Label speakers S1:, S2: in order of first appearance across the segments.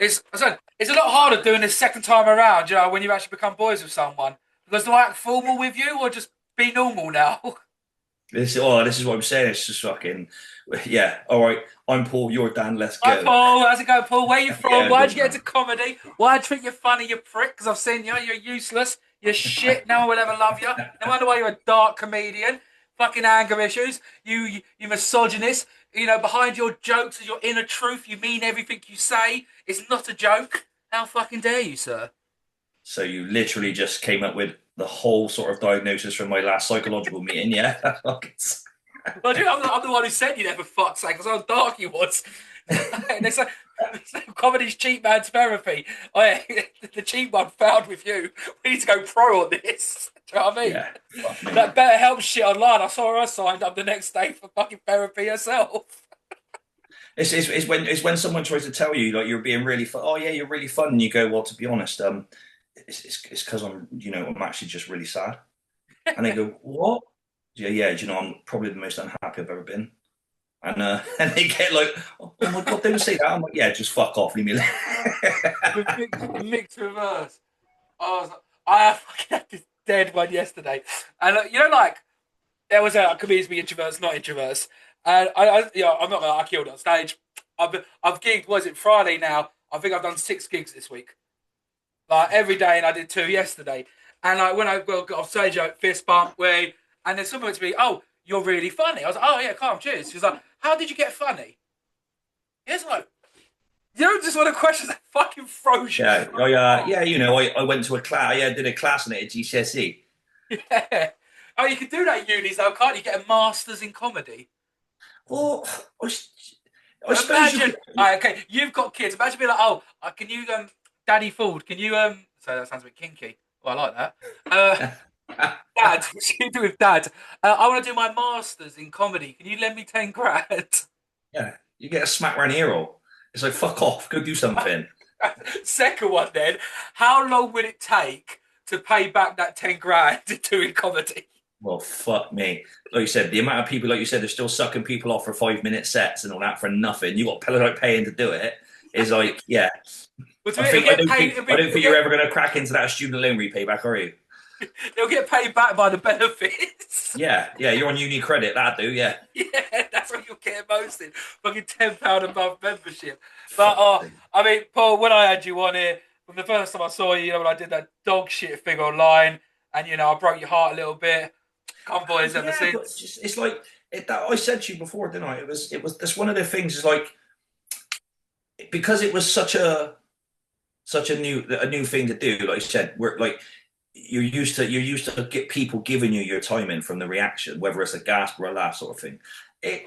S1: I said, it's a lot harder doing this second time around, you know, when you actually become boys with someone. Because do I act formal with you or just be normal now?
S2: This is what I'm saying. It's just fucking, yeah. All right, I'm Paul. You're Dan. Let's
S1: Hi,
S2: go.
S1: Paul. How's it going, Paul? Where you from?
S2: Yeah,
S1: Why'd
S2: good
S1: you get
S2: man.
S1: into comedy? Why'd I treat you funny, you prick? Because I've seen you. You're useless. You're shit. No one will ever love you. No wonder why you're a dark comedian. Fucking anger issues. You misogynist. You know, behind your jokes is your inner truth. You mean everything you say. It's not a joke. How fucking dare you, sir?
S2: So you literally just came up with the whole sort of diagnosis from my last psychological meeting. Yeah.
S1: Well, dude, I'm the one who sent you there for fuck's sake, because how dark you was. And it's like comedy's cheap man's therapy. Oh, yeah, the cheap one found with you. We need to go pro on this. Do you know what I mean?
S2: Yeah. Fuck me.
S1: That better help shit online. I saw her signed up the next day for fucking therapy herself.
S2: It's when someone tries to tell you like you're being really fun. Oh yeah, you're really fun. And you go, well, to be honest, it's because I'm actually just really sad. And they go, what? Yeah, yeah. Do you know, I'm probably the most unhappy I've ever been. And and they get like, oh my god, don't say that. I'm like, yeah, just fuck off, leave me alone.
S1: The mixed reverse. I fucking had this dead one yesterday, and you know, like there was a comedians be introverts, not introverts, and I'm not gonna. I killed it on stage. I've gigged. Was it Friday now? I think I've done 6 gigs this week, like every day, and I did 2 yesterday. And like when I got off stage, I fist bump, way, and then someone went to me, "Oh, you're really funny." I was like, "Oh yeah, calm, cheers." She was like, "How did you get funny?" It's like you know, just one of the questions that fucking froze you
S2: Yeah,
S1: straight
S2: yeah,
S1: off.
S2: I went to a class. Yeah, I did a class on it at GCSE.
S1: Yeah. Oh, you can do that at unis though, can't you? Get a master's in comedy.
S2: Well, I, I suppose you
S1: Imagine.
S2: could.
S1: Okay, you've got kids. Imagine being like, oh, can you Daddy Ford? Can you So that sounds a bit kinky. Well, I like that. Dad, what you do with Dad? I want to do my masters in comedy. Can you lend me 10 grand?
S2: Yeah, you get a smack round the ear roll. It's like fuck off, go do something.
S1: Second one, then. How long would it take to pay back that 10 grand doing comedy?
S2: Well, fuck me. Like you said, the amount of people, like you said, they're still sucking people off for 5 minute sets and all that for nothing. You got like paying to do it. Is like, yeah.
S1: Well, it'll
S2: I
S1: get
S2: don't
S1: paid.
S2: think you're ever going to crack into that student loan repayback, are you?
S1: It'll get paid back by the benefits.
S2: Yeah, yeah, you're on uni credit, that do, yeah.
S1: Yeah, that's what you'll get most in. Fucking £10 a month membership. But
S2: Fuck.
S1: I mean, Paul, when I had you on here, from the first time I saw you, you know, when I did that dog shit thing online, and you know, I broke your heart a little bit. Come boys ever
S2: Yeah, but
S1: since.
S2: just it's like that I said to you before, didn't I? It was that's one of the things is like because it was such a new thing to do. Like I said, we're like you're used to get people giving you your time in from the reaction, whether it's a gasp or a laugh sort of thing. It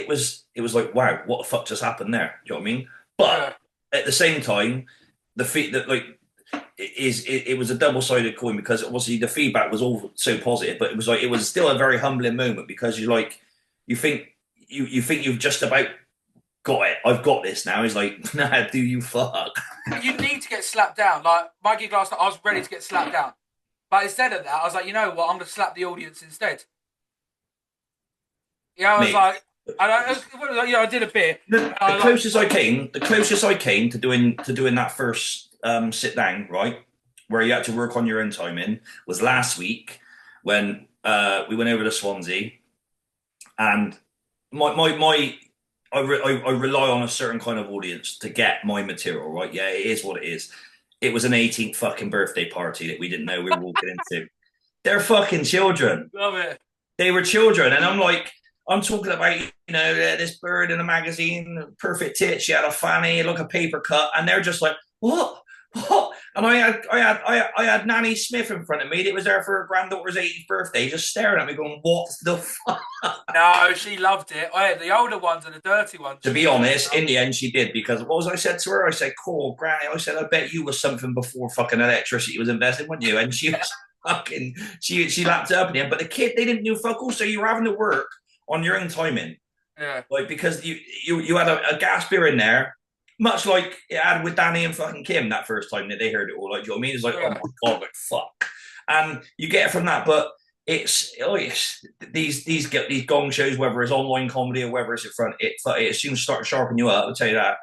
S2: was like wow, what the fuck just happened there? Do you know what I mean? But
S1: Yeah,
S2: at the same time, the feet that like it was a double-sided coin because obviously the feedback was all so positive, but it was still a very humbling moment because you think you think you've just about got it. I've got this now. He's like, nah, do you fuck?
S1: you need to get slapped down. Like my gig last night, I was ready to get slapped down, but instead of that, I was like, you know what? I'm gonna slap the audience instead. Yeah, I was
S2: Mate,
S1: like, I did a bit.
S2: the,
S1: And I
S2: the
S1: was like,
S2: closest I came to doing that first sit down, right, where you had to work on your own time in, was last week when we went over to Swansea, and my I rely on a certain kind of audience to get my material, right? Yeah, it is what it is. It was an 18th fucking birthday party that we didn't know we were walking into. They're fucking children.
S1: love it.
S2: They were children, and I'm like, I'm talking about this bird in a magazine, perfect tit. She had a fanny, like a paper cut, and they're just like, what? What? And I had Nanny Smith in front of me. That was there for her granddaughter's 80th birthday, just staring at me, going, "What the fuck?"
S1: No, she loved it. Oh, yeah, the older ones and the dirty ones.
S2: To
S1: She
S2: be
S1: fucking
S2: honest, in
S1: loved.
S2: the end, she did because what was I said to her? I said, "Cool, Granny." I said, "I bet you was something before fucking electricity was invested, weren't you?" And she was fucking she lapped it up in the end. But the kid, they didn't do fuck all, so you were having to work on your own timing,
S1: Yeah,
S2: like because you had a gas beer in there, much like it had with Danny and fucking Kim that first time that they heard it all. Like, do you know what I mean? It's like, oh
S1: yeah.
S2: my god, like fuck, and you get it from that, but. It's these gong shows, whether it's online comedy or whether it's in front, it soon start to sharpen you up. I'll tell you that.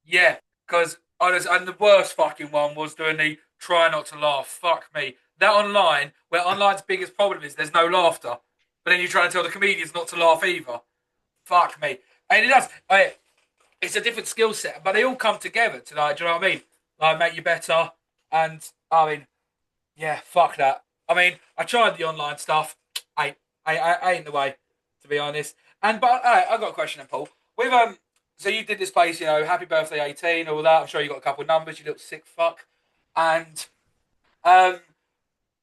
S1: Yeah, because Honest, and the worst fucking one was doing the try not to laugh. Fuck me. That online, where online's biggest problem is there's no laughter, but then you try to tell the comedians not to laugh either. Fuck me. And it does. It's a different skill set, but they all come together to like, do you know what I mean? Like make you better. And I mean, yeah, fuck that. I mean, I tried the online stuff. I ain't the way, to be honest. And but I've got a question, then, Paul. With so you did this place, you know, happy birthday 18, all that. I'm sure you got a couple of numbers, you little sick fuck. And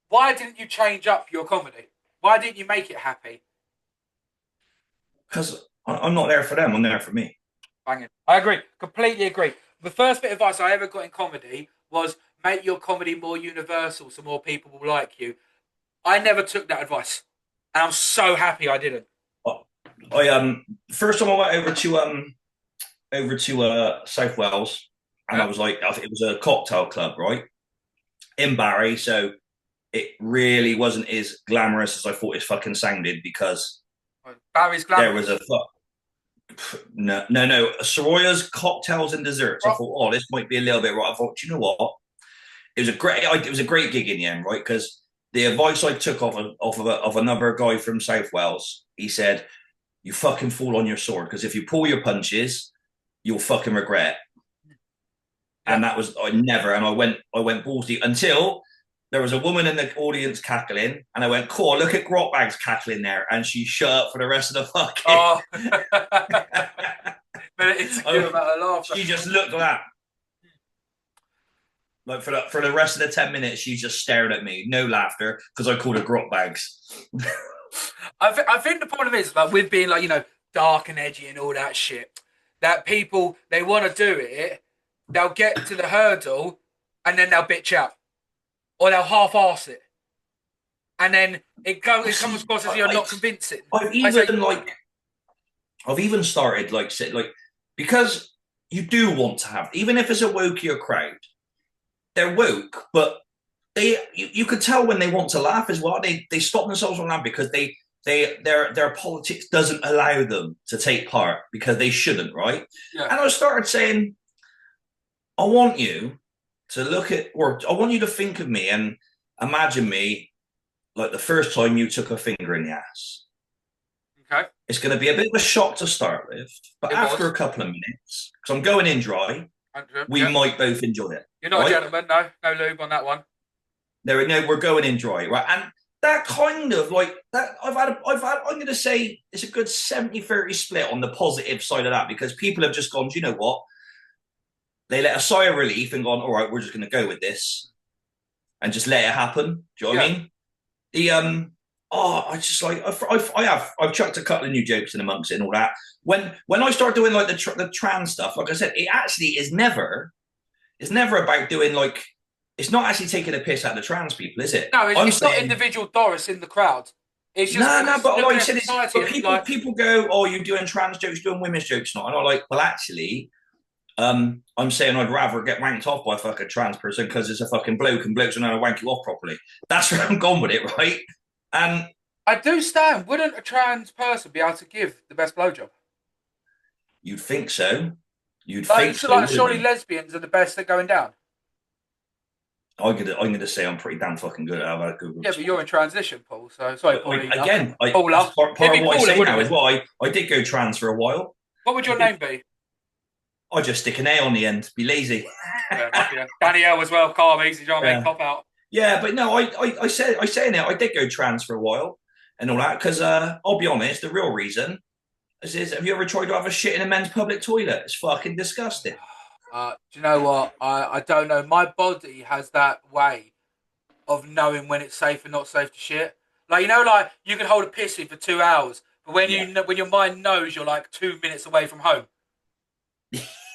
S1: why didn't you change up your comedy? Why didn't you make it happy?
S2: Because I'm not there for them. I'm there for me.
S1: Banging. I agree. Completely agree. The first bit of advice I ever got in comedy was make your comedy more universal so more people will like you. I never took that advice. And I'm so happy I didn't.
S2: I first time I went over to South Wales, and I was like, it was a cocktail club, right, in Barry, so it really wasn't as glamorous as I thought it fucking sounded, because
S1: Barry's glamorous.
S2: There was a no Soroya's cocktails and desserts. I thought, oh, this might be a little bit right. I thought, do you know what? It was a great gig in the end, right? Because the advice I took of another guy from South Wales, he said, you fucking fall on your sword, because if you pull your punches, you'll fucking regret. And that was, and I went balls deep until there was a woman in the audience cackling, and I went, cool, look at Grotbags cackling there, and she shut up for the rest of the fucking.
S1: Oh. But it's about her laugh.
S2: She just looked like that. Like for the rest of the 10 minutes, she just stared at me, no laughter, because I called her Grotbags.
S1: I think the problem is, like, with being, like, you know, dark and edgy and all that shit, that people, they want to do it, they'll get to the hurdle, and then they'll bitch out. Or they'll half-arse it. And then it comes across as you're not convincing.
S2: I've even started, like, because you do want to have, even if it's a wokier crowd, they're woke, but you could tell when they want to laugh as well. They stop themselves from laughing because their politics doesn't allow them to take part, because they shouldn't, right? Yeah. And I started saying, I want you to look at, or I want you to think of me and imagine me like the first time you took a finger in the ass.
S1: Okay.
S2: It's going to be a bit of a shock to start with, but after a couple of minutes, because I'm going in dry, we might both enjoy it.
S1: You're not a gentleman, no lube on that one.
S2: No, we're going in dry, right? And that kind of like that, I'm going to say it's a good 70-30 split on the positive side of that, because people have just gone, do you know what? They let a sigh of relief and gone, all right, we're just going to go with this and just let it happen. Do you know what I mean? I've chucked a couple of new jokes in amongst it and all that. When I start doing like the trans stuff, like I said, it actually is never about doing like, it's not actually taking a piss out of the trans people, is it?
S1: No, it's not individual Doris in the crowd. It's just
S2: but like you said, people go, oh, you're doing trans jokes, doing women's jokes, not. And I'm like, well, actually, I'm saying I'd rather get wanked off by a fucking trans person because it's a fucking bloke and blokes don't know how to wank you off properly. That's where I'm gone with it, right? And
S1: I do stand. Wouldn't a trans person be able to give the best blowjob?
S2: You'd think so. You'd think so.
S1: Like, surely lesbians are the best at going down.
S2: I'm gonna say I'm pretty damn fucking good at that.
S1: Yeah, but you're in transition, Paul. So sorry, Paul.
S2: Again, part of what I say now is why I did go trans for a while.
S1: What would your name be?
S2: I just stick an A on the end. Be lazy.
S1: Yeah. Daniel as well. Calm, easy. Do you know what I mean? Cop out.
S2: Yeah, but no, I say now I did go trans for a while and all that, because I'll be honest, the real reason is have you ever tried to have a shit in a men's public toilet? It's fucking disgusting.
S1: Do you know what? I don't know. My body has that way of knowing when it's safe and not safe to shit. Like, you know, like you can hold a pissy for 2 hours, but when when your mind knows you're like 2 minutes away from home,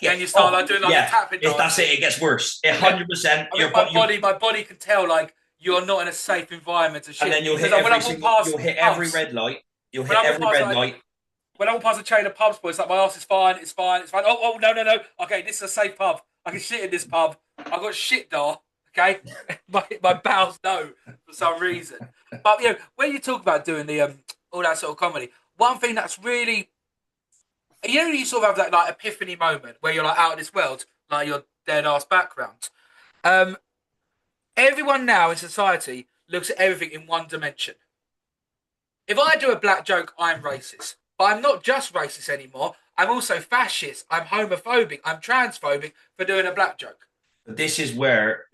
S1: then you start like doing like a tapping dance.
S2: That's it. It gets worse. 100%.
S1: My body can tell like you're not in a safe environment to shit.
S2: And then you'll hit every red light. You'll hit every red light.
S1: When I walk past a chain of pubs, boys, like my ass is fine, it's fine. Oh, no. Okay, this is a safe pub. I can shit in this pub. I've got shit door. Okay, my bowels know for some reason. But when you talk about doing the all that sort of comedy, one thing that's really, you sort of have that like epiphany moment where you're like out of this world, like you're dead ass backgrounds. Um, Everyone now in society looks at everything in one dimension. If I do a black joke, I'm racist. But I'm not just racist anymore. I'm also fascist. I'm homophobic. I'm transphobic for doing a black joke.
S2: But this is where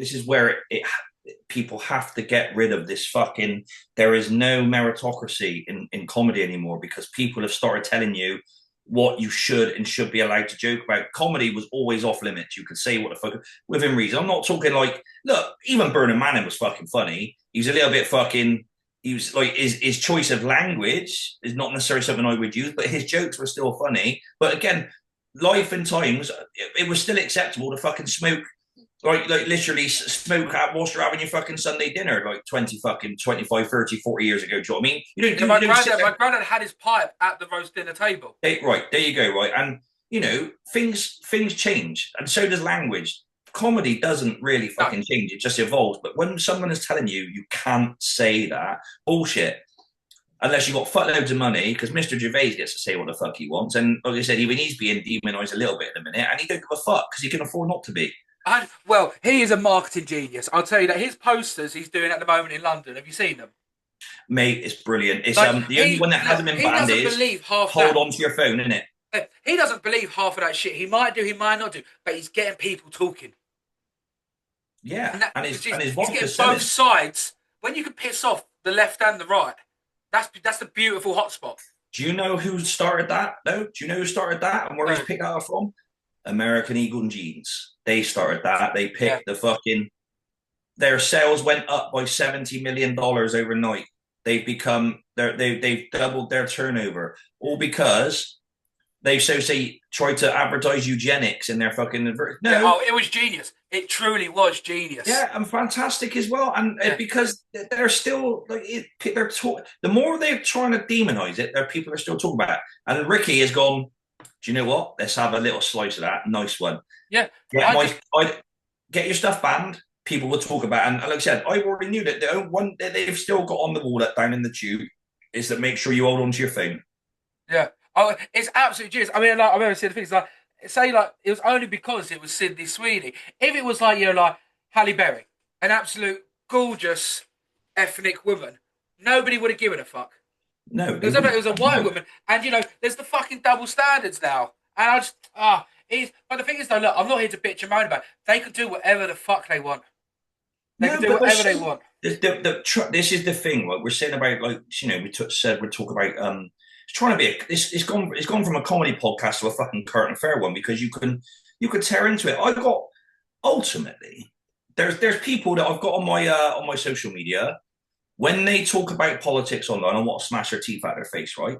S2: people have to get rid of this fucking. There is no meritocracy in comedy anymore because people have started telling you what you should and should be allowed to joke about. Comedy was always off limits. You could say what the fuck within reason. I'm not talking like, look, even Bernard Manning was fucking funny. He was a little bit fucking. He was like his choice of language is not necessarily something I would use, but his jokes were still funny. But again, life and times, it was still acceptable to fucking smoke. Like literally smoke whilst you're having your fucking Sunday dinner like 25, 30, 40 years ago. Do you know what I mean? You don't do
S1: my granddad had his pipe at the roast dinner table.
S2: Right, there you go, right? And, you know, things change, and so does language. Comedy doesn't really fucking change, it just evolves. But when someone is telling you you can't say that, bullshit. Unless you've got fuckloads of money, because Mr. Gervais gets to say what the fuck he wants. And like I said, even he's being demonised a little bit in a minute, and he don't give a fuck because he can afford not to be.
S1: Well, he is a marketing genius. I'll tell you that. His posters he's doing at the moment in London. Have you seen them?
S2: Mate, it's brilliant. It's the only one that hasn't been banned is hold on to your phone, isn't it?
S1: He doesn't believe half of that shit. He might do, he might not do, but he's getting people talking.
S2: Yeah, and his
S1: he's getting both sides. When you can piss off the left and the right, that's the beautiful hotspot.
S2: Do you know who started that? No? Do you know who started that and where he's picked that up from? American Eagle and Jeans. They started that. They picked the fucking. Their sales went up by $70 million overnight. They've doubled their turnover, all because they tried to advertise eugenics in their fucking. No,
S1: it was genius. It truly was genius.
S2: Yeah, and fantastic as well. And because they're still like the more they're trying to demonize it, people are still talking about it. And Ricky has gone. Do you know what? Let's have a little slice of that. Nice one.
S1: Yeah.
S2: Get your stuff banned. People will talk about it. And like I said, I already knew that the one that they've still got on the wall down in the tube is that make sure you hold on to your phone.
S1: Yeah. Oh, it's absolutely genius. I mean, like, I remember seeing the things like, say, like, it was only because it was Sydney Sweeney. If it was like, you know, like Halle Berry, an absolute gorgeous ethnic woman, nobody would have given a fuck.
S2: No,
S1: it was a white woman, and you know, there's the fucking double standards now, and I just but the thing is though, look, I'm not here to bitch and moan about it. They can do whatever the fuck they want. They can do whatever they want.
S2: This is the thing, like we're saying about, like, you know, we talk about it's trying to be it's gone from a comedy podcast to a fucking current affair one, because you could tear into it. I got ultimately there's people that I've got on my social media. When they talk about politics online, I want to smash their teeth out their face, right?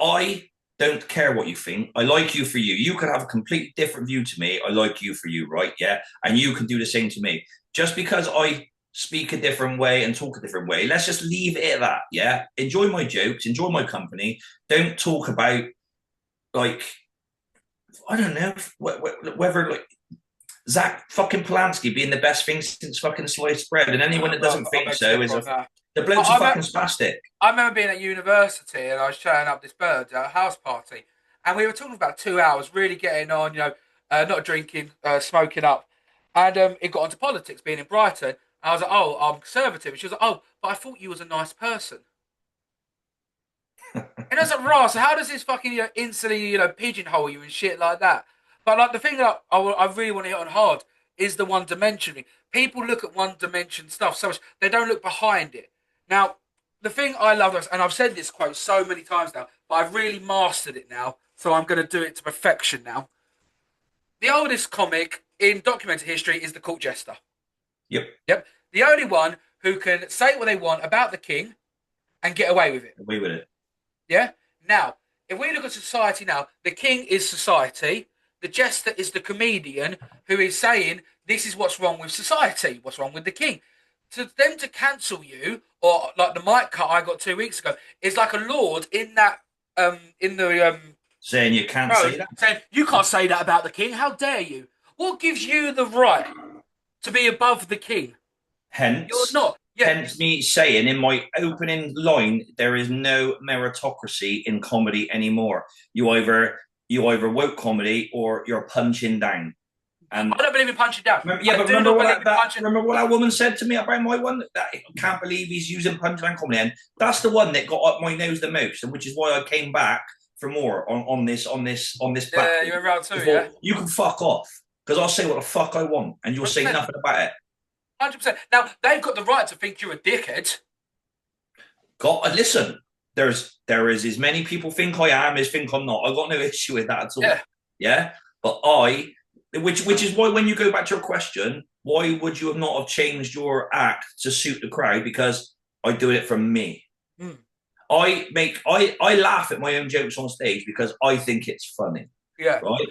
S2: I don't care what you think. I like you for you. You could have a completely different view to me. I like you for you, right? Yeah. And you can do the same to me. Just because I speak a different way and talk a different way, let's just leave it at that, yeah? Enjoy my jokes, enjoy my company. Don't talk about, like, I don't know, whether, like, Zach fucking Polanski being the best thing since fucking sliced bread, and anyone that doesn't think so is the bloke's a fucking spastic.
S1: I remember being at university and I was showing up this bird at a house party, and we were talking about 2 hours, really getting on, you know, not drinking, smoking up, and it got onto politics, being in Brighton. And I was like, oh, I'm conservative, and she was like, oh, but I thought you was a nice person. And I was like, right, so how does this fucking, you know, instantly, you know, pigeonhole you and shit like that? But like the thing that I really want to hit on hard is the one dimension thing. People look at one dimension stuff so much, they don't look behind it. Now, the thing I love, and I've said this quote so many times now, but I've really mastered it now, so I'm going to do it to perfection now. The oldest comic in documented history is the court jester. Yep. The only one who can say what they want about the king and get away with it.
S2: Away with it.
S1: Yeah? Now, if we look at society now, the king is society. The jester is the comedian who is saying, this is what's wrong with society, what's wrong with the king. To them to cancel you, or like the mic cut I got 2 weeks ago, is like a lord in that,
S2: saying you can't say that.
S1: Saying, you can't say that about the king, how dare you? What gives you the right to be above the king?
S2: Hence,
S1: you're not. Yeah.
S2: Hence me saying in my opening line, there is no meritocracy in comedy anymore. You either woke comedy or you're punching down. And
S1: I don't believe in punching down.
S2: remember what that woman said to me about my one? That I can't believe he's using punchline comedy. And that's the one that got up my nose the most, and which is why I came back for more on this platform.
S1: Yeah, you're around too, yeah?
S2: You can fuck off, because I'll say what the fuck I want, and you'll 100%. Say nothing about it.
S1: 100%. Now, they've got the right to think you're a dickhead.
S2: Listen, there is as many people think I am as think I'm not. I've got no issue with that at all. Yeah? But which is why when you go back to your question, why would you not have changed your act to suit the crowd? Because I do it from me. Mm. I laugh at my own jokes on stage because I think it's funny.
S1: Yeah.
S2: Right?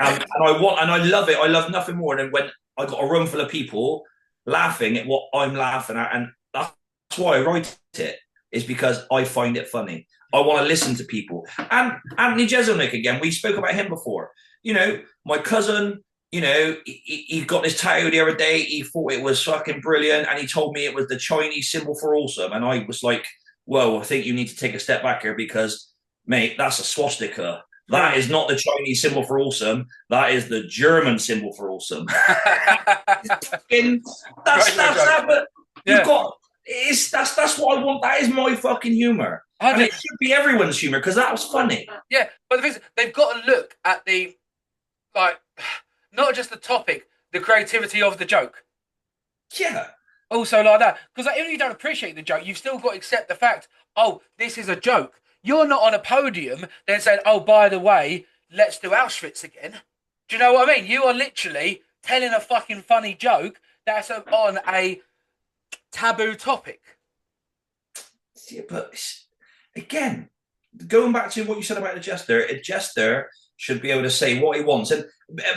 S2: And I love it. I love nothing more than when I got a room full of people laughing at what I'm laughing at, and that's why I write it, is because I find it funny. I want to listen to people. And Anthony Jeselnik, again, we spoke about him before. You know, my cousin, you know, he got this tattoo the other day. He thought it was fucking brilliant, and he told me it was the Chinese symbol for awesome. And I was like, whoa, I think you need to take a step back here, because, mate, that's a swastika. That is not the Chinese symbol for awesome. That is the German symbol for awesome. That's what I want. That is my fucking humor. And it should be everyone's humor, because that was funny.
S1: Yeah, but the thing is, they've got to look at the, like, not just the topic, the creativity of the joke.
S2: Yeah.
S1: Also like that. Because like, even if you don't appreciate the joke, you've still got to accept the fact, oh, this is a joke. You're not on a podium then saying, oh, by the way, let's do Auschwitz again. Do you know what I mean? You are literally telling a fucking funny joke that's on a taboo topic.
S2: Yeah, but again, going back to what you said about a jester should be able to say what he wants. And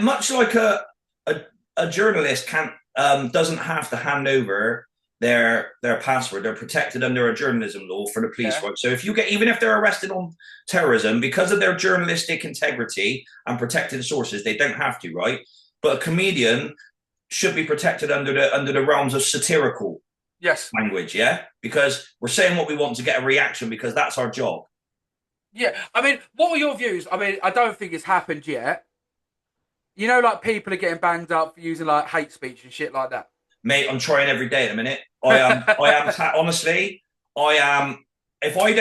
S2: much like a journalist doesn't have to hand over their password. They're protected under a journalism law for the police, right? So even if they're arrested on terrorism, because of their journalistic integrity and protected sources, they don't have to, right? But a comedian should be protected under the realms of satirical language, yeah? Because we're saying what we want to get a reaction, because that's our job.
S1: Yeah, I mean, what were your views? I mean, I don't think it's happened yet. You know, like, people are getting banged up for using, like, hate speech and shit like that.
S2: Mate, I'm trying every day at the minute. Honestly, if I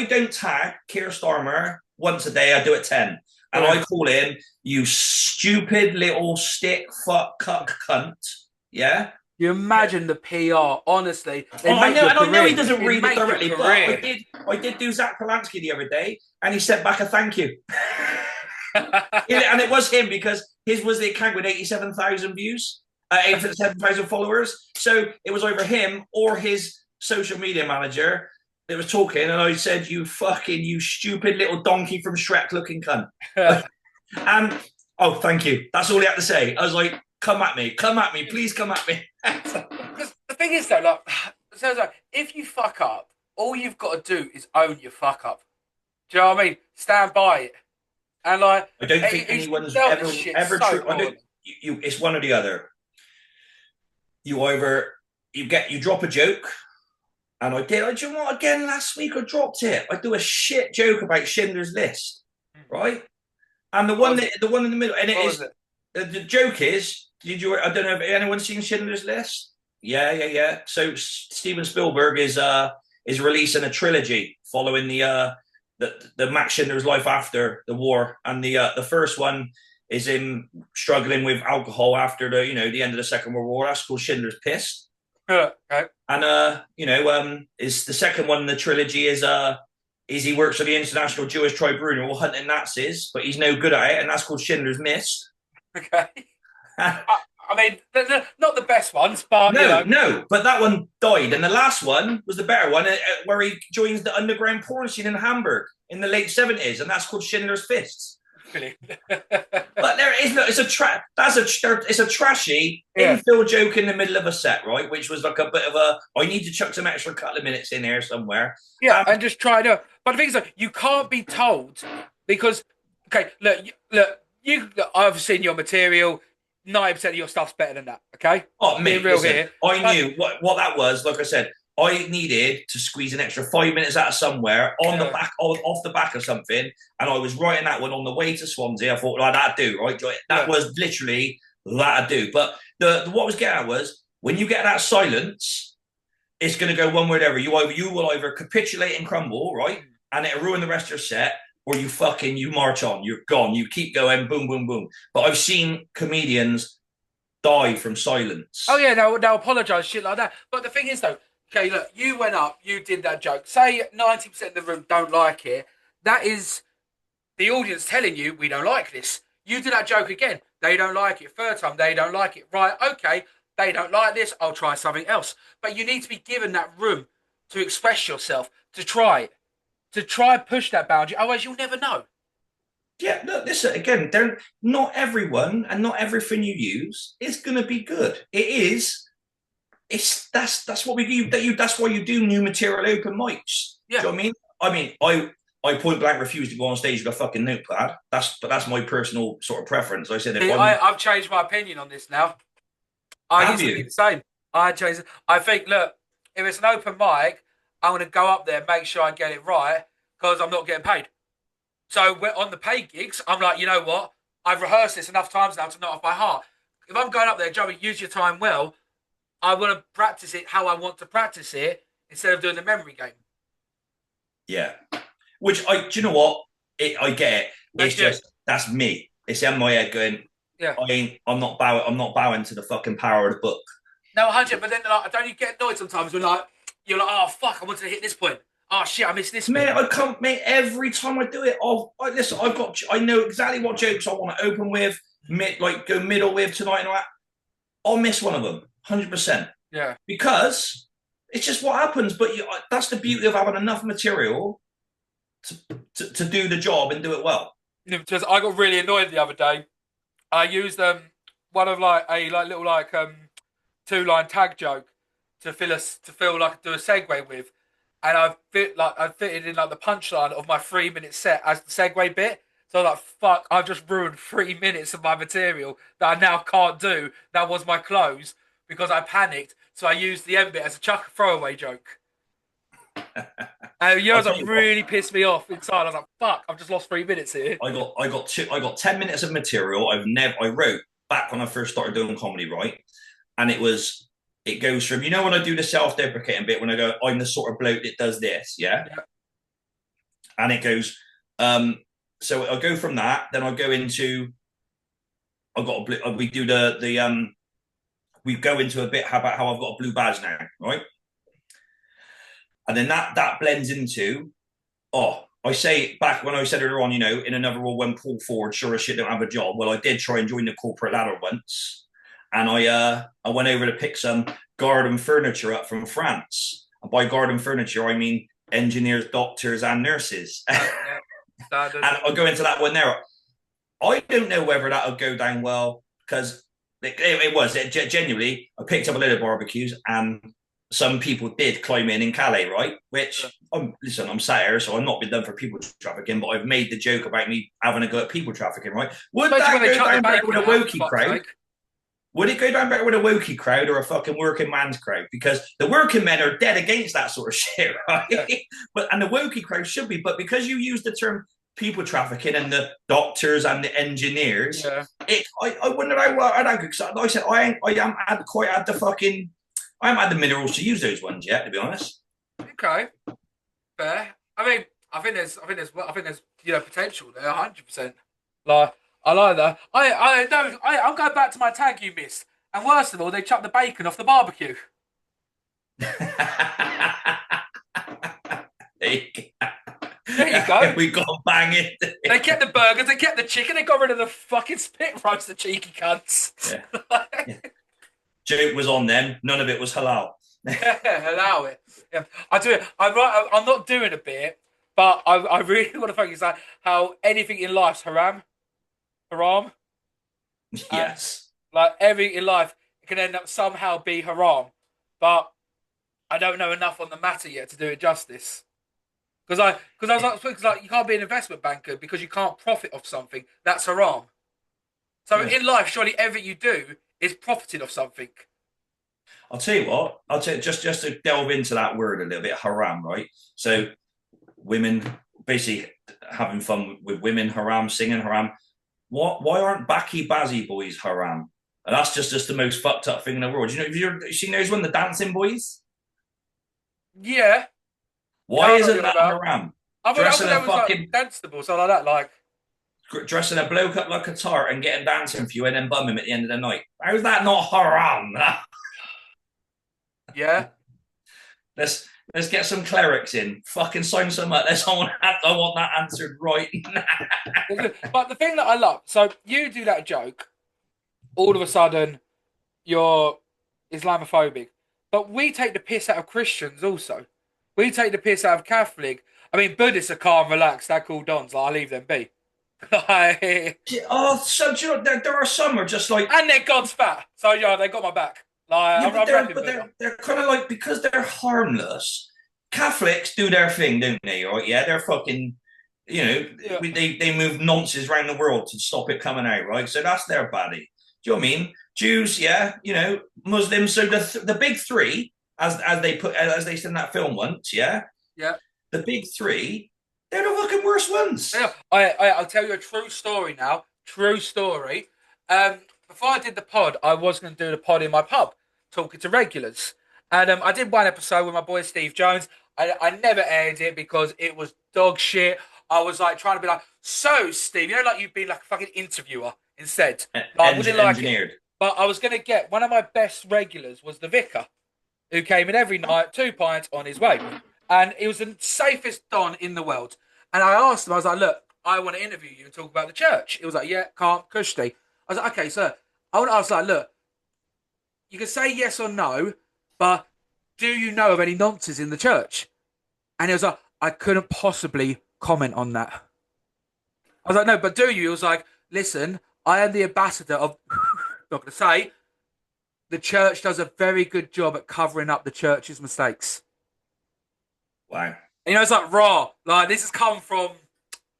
S2: don't tag Keir Starmer once a day, I do it 10. And I call him, you stupid little stick fuck cuck cunt. Yeah?
S1: You imagine the PR, honestly.
S2: I know he doesn't read it directly, but I did do Zach Polanski the other day, and he sent back a thank you. And it was him, because his was the account with 87,000 views. 87,000 followers. So it was either him or his social media manager that was talking, and I said, you stupid little donkey from Shrek looking cunt. And, oh, thank you. That's all he had to say. I was like, come at me, please come at me.
S1: Because the thing is, though, like, if you fuck up, all you've got to do is own your fuck up. Do you know what I mean? Stand by it. And, like,
S2: I don't think anyone's ever true. It's one or the other. You drop a joke, and I did. You know what? Again, last week I dropped it. I do a shit joke about Schindler's List, right? And the one in the middle, and the joke is, I don't know if anyone's seen Schindler's List. Yeah. So Steven Spielberg is releasing a trilogy following the Max Schindler's life after the war, and the first one is him struggling with alcohol after the end of the Second World War. That's called Schindler's Piss.
S1: Okay.
S2: And is the second one in the trilogy is he works for the International Jewish Tribunal hunting Nazis, but he's no good at it, and that's called Schindler's Mist.
S1: Okay. I mean, they're not the best ones, but
S2: no, but that one died, and the last one was the better one, where he joins the underground porn scene in Hamburg in the late 70s, and that's called Schindler's Fists. But there is it's a trashy infill joke in the middle of a set, right? Which was like a bit of I need to chuck some extra couple of minutes in here somewhere.
S1: Yeah, and just try to. But the thing is, you can't be told, because look, I've seen your material. 90% of your stuff's better than that. Okay.
S2: Oh, mate,
S1: being real here.
S2: I knew what that was. Like I said, I needed to squeeze an extra 5 minutes out of somewhere on the back, off the back of something, and I was writing that one on the way to Swansea. I thought, like, that'd do, right? That was literally that'd do. But what I was getting at was when you get that silence, it's going to go one way or the other. You will either capitulate and crumble, right, and it'll ruin the rest of your set, or you march on. You're gone. You keep going, boom, boom, boom. But I've seen comedians die from silence.
S1: Oh yeah, they'll apologise, shit like that. But the thing is though, okay, look, you went up, you did that joke. Say 90% of the room don't like it. That is the audience telling you we don't like this. You do that joke again, they don't like it. Third time, they don't like it. Right, okay, they don't like this, I'll try something else. But you need to be given that room to express yourself, to try it, to try and push that boundary. Otherwise, you'll never know.
S2: Yeah, look, listen, again, not everyone and not everything you use is going to be good. That's what we do. That's why you do new material open mics.
S1: Yeah.
S2: Do you know what I mean? I point blank refuse to go on stage with a fucking notepad. That's my personal sort of preference. I said,
S1: I've changed my opinion on this now. I used to be the same. I changed. I think, look, if it's an open mic, I'm going to go up there, make sure I get it right, because I'm not getting paid. So on the paid gigs, I'm like, you know what? I've rehearsed this enough times now to know off by heart. If I'm going up there, Joey, use your time well, I want to practice it how I want to practice it instead of doing the memory game.
S2: Yeah. Which do you know what? I get it. It's just that's me. It's in my head going.
S1: Yeah.
S2: I'm not bowing to the fucking power of the book.
S1: No, 100. But then like, don't you get annoyed sometimes when you're like, oh fuck, I wanted to hit this point. Oh shit, I missed this.
S2: Mate, I can't. Mate, every time I do it, listen. I know exactly what jokes I want to open with, go middle with tonight and all that. I'll miss one of them, 100%.
S1: Yeah.
S2: Because it's just what happens. But that's the beauty of having enough material to do the job and do it well.
S1: Because I got really annoyed the other day. I used one of a little 2-line tag joke to do a segue with, and I fitted in like the punchline of my 3-minute set as the segue bit. So I was like, fuck, I've just ruined 3 minutes of my material that I now can't do. That was my close because I panicked. So I used the end bit as a throwaway joke. And really pissed me off inside. I was like, fuck, I've just lost 3 minutes here.
S2: I got 10 minutes of material I wrote back when I first started doing comedy, right? And it goes from, when I do the self-deprecating bit, when I go, I'm the sort of bloke that does this, yeah? And it goes, so I'll go from that, then I'll go into, we go into a bit about how I've got a blue badge now, right? And then that blends into, I say back when I said earlier on, in another role when Paul Ford sure as shit don't have a job. Well, I did try and join the corporate ladder once, and I went over to pick some garden furniture up from France. And by garden furniture, I mean engineers, doctors, and nurses. And I'll go into that one there. I don't know whether that'll go down well because it genuinely. I picked up a load of barbecues and some people did climb in Calais, right? Which, I'm sat here, so I'm not been done for people trafficking, but I've made the joke about me having a go at people trafficking, right? Would that go down better with a wokey crowd? Would it go down better with a wokey crowd or a fucking working man's crowd? Because the working men are dead against that sort of shit, right? Yeah. And the wokey crowd should be, but because you use the term people trafficking and the doctors and the engineers, I wonder how well I'd because like I said, I haven't had the minerals to use those ones yet, to be honest. Okay,
S1: fair. I think there's potential there, 100%. Like I like that. I'm going back to my tag you missed, and worst of all, they chucked the bacon off the barbecue. There you go.
S2: We got banging.
S1: They kept the burgers, they kept the chicken, they got rid of the fucking spit roast, the cheeky cunts.
S2: Yeah. Joke was on them. None of it was halal.
S1: Allow it. Yeah. I do it. I'm not doing a bit, but I really want to focus on how anything in life's haram.
S2: Yes.
S1: Like everything in life can end up somehow be haram, but I don't know enough on the matter yet to do it justice. Because you can't be an investment banker because you can't profit off something that's haram. So in life, surely everything you do is profiting off something.
S2: I'll tell you what. I'll tell you, just to delve into that word a little bit, haram, right? So women basically having fun with women, haram, singing haram. What? Why aren't Baki Bazzy boys haram? And that's just the most fucked up thing in the world. You know, have you seen those one, the dancing boys?
S1: Yeah, yeah,
S2: Why
S1: I know what
S2: isn't
S1: you're on
S2: that
S1: about.
S2: haram?
S1: I
S2: Dressing
S1: thought
S2: a
S1: that was like
S2: fucking
S1: danceable, something like that. Like,
S2: dressing a bloke up like a tart and getting dancing for you and then bum him at the end of the night. How's that not haram?
S1: yeah.
S2: let's let's get some clerics in. Fucking sign some up. I want that answered right now.
S1: But the thing that I love, so you do that joke, all of a sudden you're Islamophobic, but we take the piss out of Christians also. We take the piss out of Catholic. I mean, Buddhists are calm, relaxed, they're cool dons. Like, I leave them be. Like,
S2: Oh, so do you know, there are some who are just like,
S1: and they're God's fat, so yeah, they got my back. Like,
S2: yeah,
S1: I'm rapping
S2: but
S1: Buddha.
S2: they're kind of like, because they're harmless. Catholics do their thing, don't they? Right? Yeah, they're fucking. You know,
S1: Yeah,
S2: they move nonsense around the world to stop it coming out, right? So that's their baddie. Do you know what I mean? Jews, yeah, you know, Muslims. So the big three, as they said in that film once, yeah,
S1: yeah.
S2: the big three, they're the fucking worst ones.
S1: Yeah, I'll tell you a true story now. True story. Before I did the pod, I was going to do the pod in my pub, talking to regulars. And I did one episode with my boy Steve Jones. I never aired it because it was dog shit. I was like trying to be like, so Steve, you know, like you'd be like a fucking interviewer instead. Like, I wouldn't like it.
S2: Engineered.
S1: But I was going to get one of my best regulars was the vicar, who came in every night, 2 pints on his way. And he was the safest Don in the world. And I asked him, I was like, look, I want to interview you and talk about the church. He was like, yeah, calm, cushy. I was like, okay, sir. I was like, look, you can say yes or no, but do you know of any nonsense in the church? And he was like, I couldn't possibly comment on that. I was like, no, but do you? He was like, listen, I am the ambassador of, not going to say, the church does a very good job at covering up the church's mistakes.
S2: Wow.
S1: You know, it's like raw. Like this has come from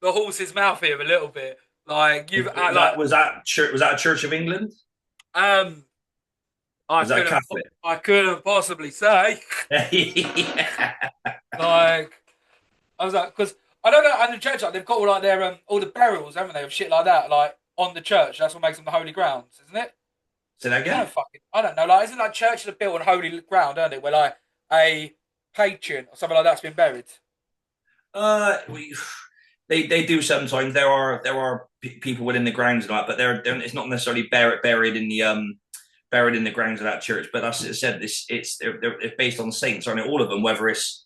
S1: the horse's mouth here a little bit. Like you've like
S2: Was that a Church of England?
S1: um
S2: Was that Catholic?
S1: I couldn't possibly say.
S2: Yeah.
S1: Like I was like, because I don't know, and the church like they've got all like their all the burials, haven't they, of shit like that, like on the church. That's what makes them the holy grounds, isn't it?
S2: Say that again.
S1: I don't know. Like isn't like churches are built on holy ground, aren't it? Where like a patron or something like that's been buried.
S2: We they do sometimes. There are people within the grounds and all that, but it's not necessarily buried in the grounds of that church. But that's it said. It's based on saints, aren't it? All of them. Whether it's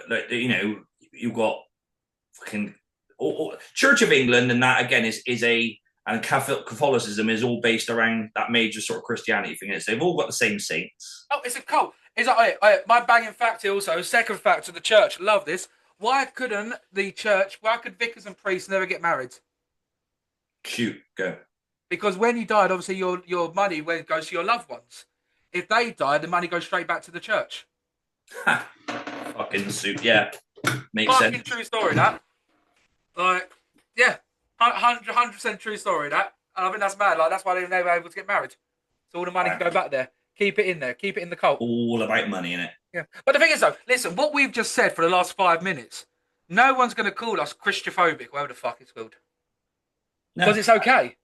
S2: like you know you've got fucking Church of England, and that again is a and Catholicism is all based around that major sort of Christianity thing. Is they've all got the same saints.
S1: Oh, it's a cult. It's like my banging fact also. Second fact of the church. Love this. Why couldn't the church? Why could vicars and priests never get married?
S2: Shoot, go.
S1: Because when you died, obviously your money goes to your loved ones. If they died, the money goes straight back to the church.
S2: Fucking suit, yeah, makes
S1: Fucking
S2: sense.
S1: true story that. Like, yeah, 100% true story that. And I think that's mad. Like that's why they were never able to get married. So all the money can go back there. Keep it in there. Keep it in the cult.
S2: All about money, innit?
S1: Yeah. But the thing is, though, listen, what we've just said for the last 5 minutes, no one's going to call us Christophobic, whatever the fuck it's called.
S2: No.
S1: Because it's okay.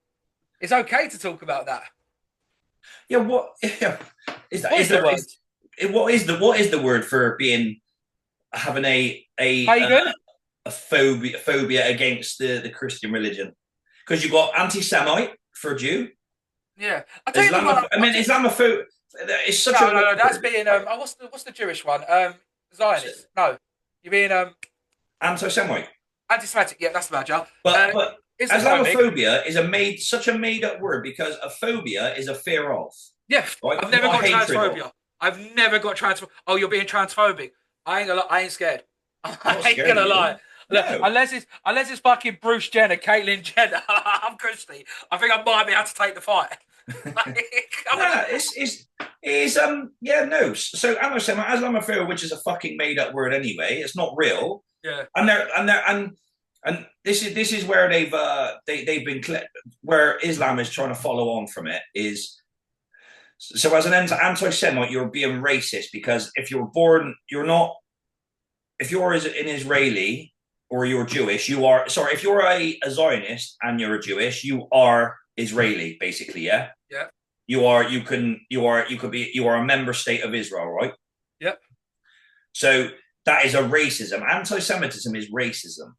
S1: It's okay to talk about that.
S2: Yeah, what? Yeah, what is the word for being having
S1: Pagan?
S2: a phobia against the Christian religion? Because you've got anti-Semite for a Jew.
S1: Yeah, I tell you what,
S2: Islamophobe. It's such
S1: no. That's being what's the Jewish one? Zionist. No, you're being
S2: anti-Semite.
S1: Anti-Semitic. Yeah, that's the bad job.
S2: But Islamophobia is such a made-up word because a phobia is a fear of.
S1: Yeah,
S2: right?
S1: I've never got transphobia. I've never got transphobic. Oh, you're being transphobic. I ain't scared. I ain't gonna lie. Look,
S2: No.
S1: unless it's fucking Bruce Jenner, Caitlyn Jenner, I'm Christy. I think I might be able to take the fight.
S2: No. So Islamophobia, which is a fucking made up word anyway, it's not real.
S1: Yeah.
S2: And this is where they've been where Islam is trying to follow on from it is So as an anti-Semite, you're being racist because if you're born, you're not. If you're an Israeli or you're Jewish, you are. Sorry, if you're a Zionist and you're a Jewish, you are Israeli, basically. Yeah.
S1: Yeah.
S2: You are. You can. You are. You could be. You are a member state of Israel, right?
S1: Yep.
S2: So that is a racism. Anti-Semitism is racism.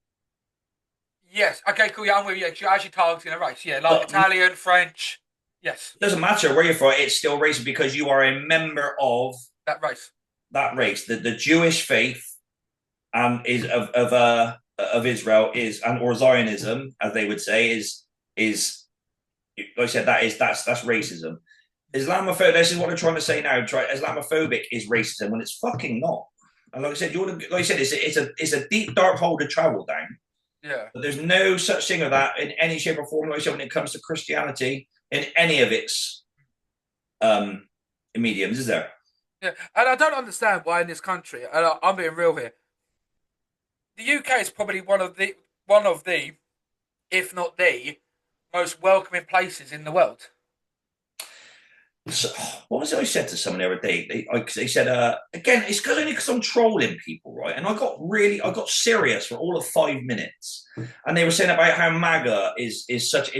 S1: Yes. Okay. Cool. Yeah, I'm with you. You're actually targeting a race. Yeah, like
S2: But
S1: Italian, French. Yes.
S2: it doesn't matter where you're from; it's still racist because you are a member of
S1: That race.
S2: that race. The Jewish faith is of Israel is and or Zionism, as they would say, is like I said, that's racism. Islamophobic. This is what they're trying to say now. Islamophobic is racism when it's fucking not. And like I said, like I said, it's a deep dark hole to travel down.
S1: Yeah.
S2: But there's no such thing of that in any shape or form. Like I said, when it comes to Christianity in any of its mediums, is there?
S1: Yeah. And I don't understand why in this country, and I'm being real here, the UK is probably one of the, if not the, most welcoming places in the world.
S2: So, what was it I said to someone the other day? They said, again, it's because I'm trolling people, right? And I got serious for all of 5 minutes. And they were saying about how MAGA is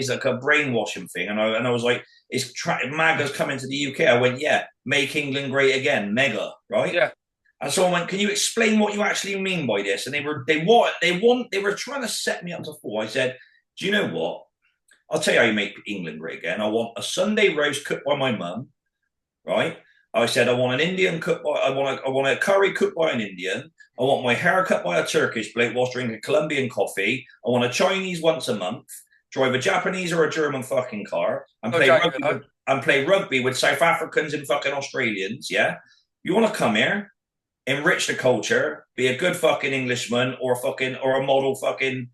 S2: like a brainwashing thing. And I was like, MAGA's coming to the UK. I went, yeah, make England great again, mega, right?
S1: Yeah.
S2: And so I went, can you explain what you actually mean by this? And they were trying to set me up to fall. I said, do you know what? I'll tell you how you make England great again. I want a Sunday roast cooked by my mum, right? I said I want an Indian cooked by I want a curry cooked by an Indian. I want my hair cut by a Turkish bloke whilst drinking Colombian coffee. I want a Chinese once a month. Drive a Japanese or a German fucking car and play rugby with South Africans and fucking Australians. Yeah, you want to come here, enrich the culture, be a good fucking Englishman or a model fucking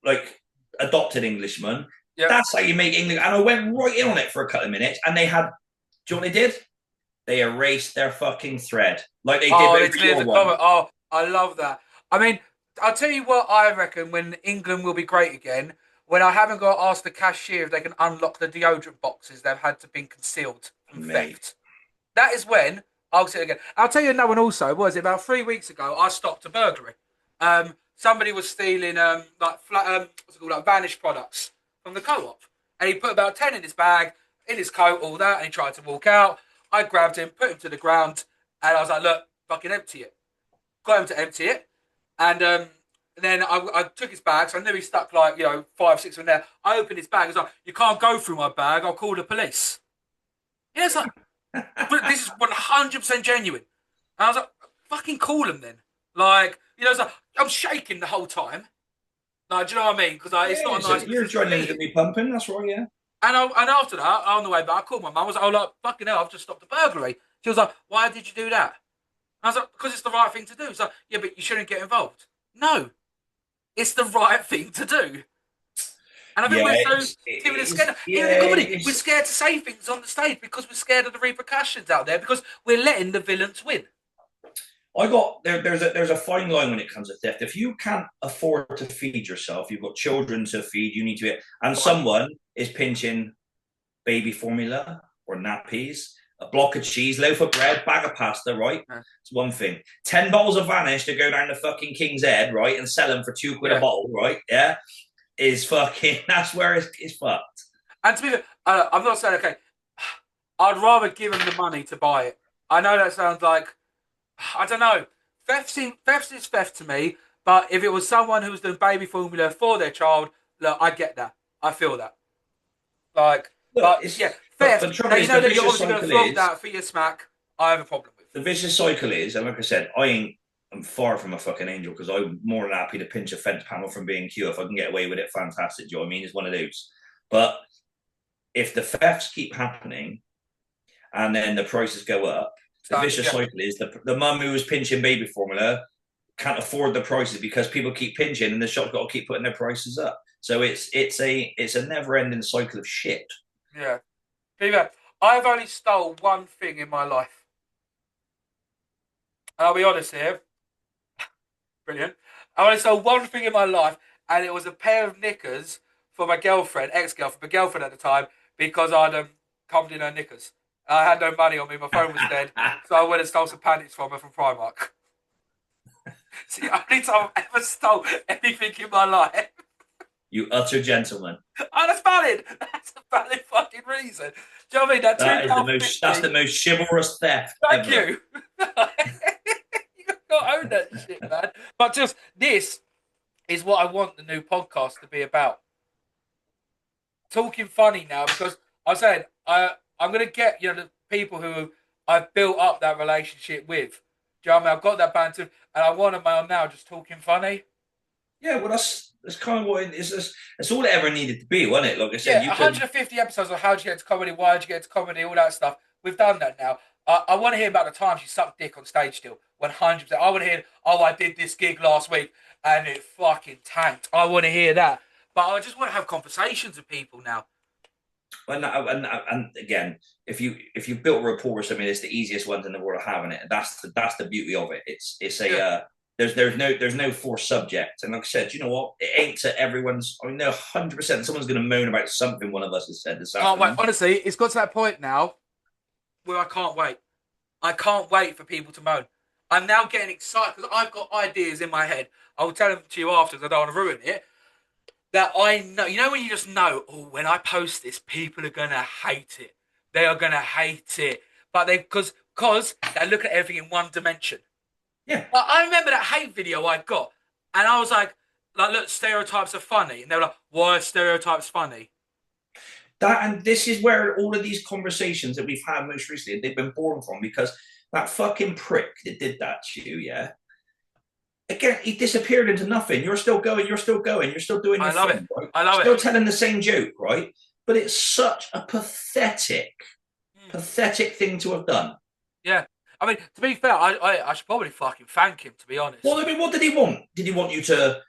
S2: like adopted Englishman. Yep. That's how you make England. And I went right in on it for a couple of minutes, and they had. Do you know what they did? They erased their fucking thread, like they did.
S1: Oh, I love that. I mean, I'll tell you what I reckon when England will be great again. When I haven't got to ask the cashier if they can unlock the deodorant boxes they've had to be concealed from theft. That is when I'll say it again. I'll tell you another one also. Was it about 3 weeks ago? I stopped a burglary. Somebody was stealing like vanished products from the co-op, and he put about 10 in his bag, in his coat, all that, and he tried to walk out. I grabbed him, put him to the ground, and I was like, "Look, fucking empty it." Got him to empty it, and then I took his bag, so I knew he stuck like 5, 6 in there. I opened his bag. I was like, "You can't go through my bag. I'll call the police." Yeah, it's like, but this is 100% genuine. And I was like, "Fucking call him then." Like, it's like, I'm shaking the whole time. Like, do you know what I mean? Because it's not a nice.
S2: You're adrenaline to be pumping. That's right, yeah.
S1: And after that, on the way back, I called my mum. I was like, "Oh, like, fucking hell, I've just stopped a burglary." She was like, "Why did you do that?" And I was like, "Because it's the right thing to do." It's like, "Yeah, but you shouldn't get involved." No, it's the right thing to do. And I think we're so timid and scared. Even in comedy, we're scared to say things on the stage because we're scared of the repercussions out there because we're letting the villains win.
S2: There's a fine line when it comes to theft. If you can't afford to feed yourself, you've got children to feed, you need to and someone is pinching baby formula or nappies, a block of cheese, loaf of bread, bag of pasta, right? It's one thing. 10 bottles of Vanish to go down to fucking King's Head, right, and sell them for £2 a bottle, right? Yeah, is fucking. That's where it's fucked.
S1: And to be fair, I'm not saying okay. I'd rather give them the money to buy it. I know that sounds like. I don't know. Theft is theft to me, but if it was someone who was doing baby formula for their child, look, I get that. I feel that. Like, theft. You know that you're obviously going to flog that for your smack. I have a problem with.
S2: The vicious cycle is, and like I said, I'm far from a fucking angel because I'm more than happy to pinch a fence panel from B&Q if I can get away with it. Fantastic, do you know what I mean? It's one of those. But if the thefts keep happening and then the prices go up, the vicious cycle is the mum who was pinching baby formula can't afford the prices because people keep pinching and the shop's got to keep putting their prices up. So it's a never-ending cycle of shit.
S1: Yeah. I've only stole one thing in my life. And I'll be honest here. Brilliant. I only stole one thing in my life, and it was a pair of knickers for my girlfriend, ex-girlfriend, my girlfriend at the time, because I'd come in her knickers. I had no money on me. My phone was dead, so I went and stole some panties from her from Primark. It's the only time I've ever stole anything in my life.
S2: You utter gentleman.
S1: Oh, that's valid. That's a valid fucking reason. Do you know what I mean? That
S2: That is the
S1: £2.50.
S2: most. That's the most chivalrous theft
S1: Thank
S2: ever.
S1: you. You gotta own that shit, man. But just this is what I want the new podcast to be about. Talking funny now, because I said I'm gonna get the people who I've built up that relationship with. Do you know what I mean? I've got that banter, and I want them on now just talking funny.
S2: Yeah, well, that's kind of what it is. That's all it ever needed to be, wasn't it? Like I said,
S1: Yeah,
S2: you can.
S1: 150 episodes of how did you get into comedy, why did you get into comedy, all that stuff. We've done that now. I want to hear about the times you sucked dick on stage still. 100%. I want to hear, oh, I did this gig last week and it fucking tanked. I want to hear that. But I just want to have conversations with people now.
S2: And again, if you built a rapport with somebody, it's the easiest ones in the world of having it. That's the beauty of it. It's a there's no forced subject. And like I said, you know what? It ain't to everyone's. I mean, no, 100%. Someone's going to moan about something one of us has said this
S1: Can't wait.
S2: afternoon.
S1: Honestly, it's got to that point now where I can't wait. I can't wait for people to moan. I'm now getting excited because I've got ideas in my head. I will tell them to you afterwards. I don't want to ruin it. That I know, when you just know, oh, when I post this, people are gonna hate it. They are gonna hate it, but because they look at everything in one dimension.
S2: Yeah.
S1: But I remember that hate video I got, and I was like, look, stereotypes are funny, and they were like, why are stereotypes funny?
S2: And this is where all of these conversations that we've had most recently, they've been born from, because that fucking prick that did that to you, yeah. Again, he disappeared into nothing. You're still going. You're still going. You're still doing your thing. Right?
S1: I love
S2: still
S1: it.
S2: telling the same joke, right? But it's such a pathetic thing to have done.
S1: Yeah. I mean, to be fair, I should probably fucking thank him, to be honest.
S2: Well, I mean, what did he want? Did he want you to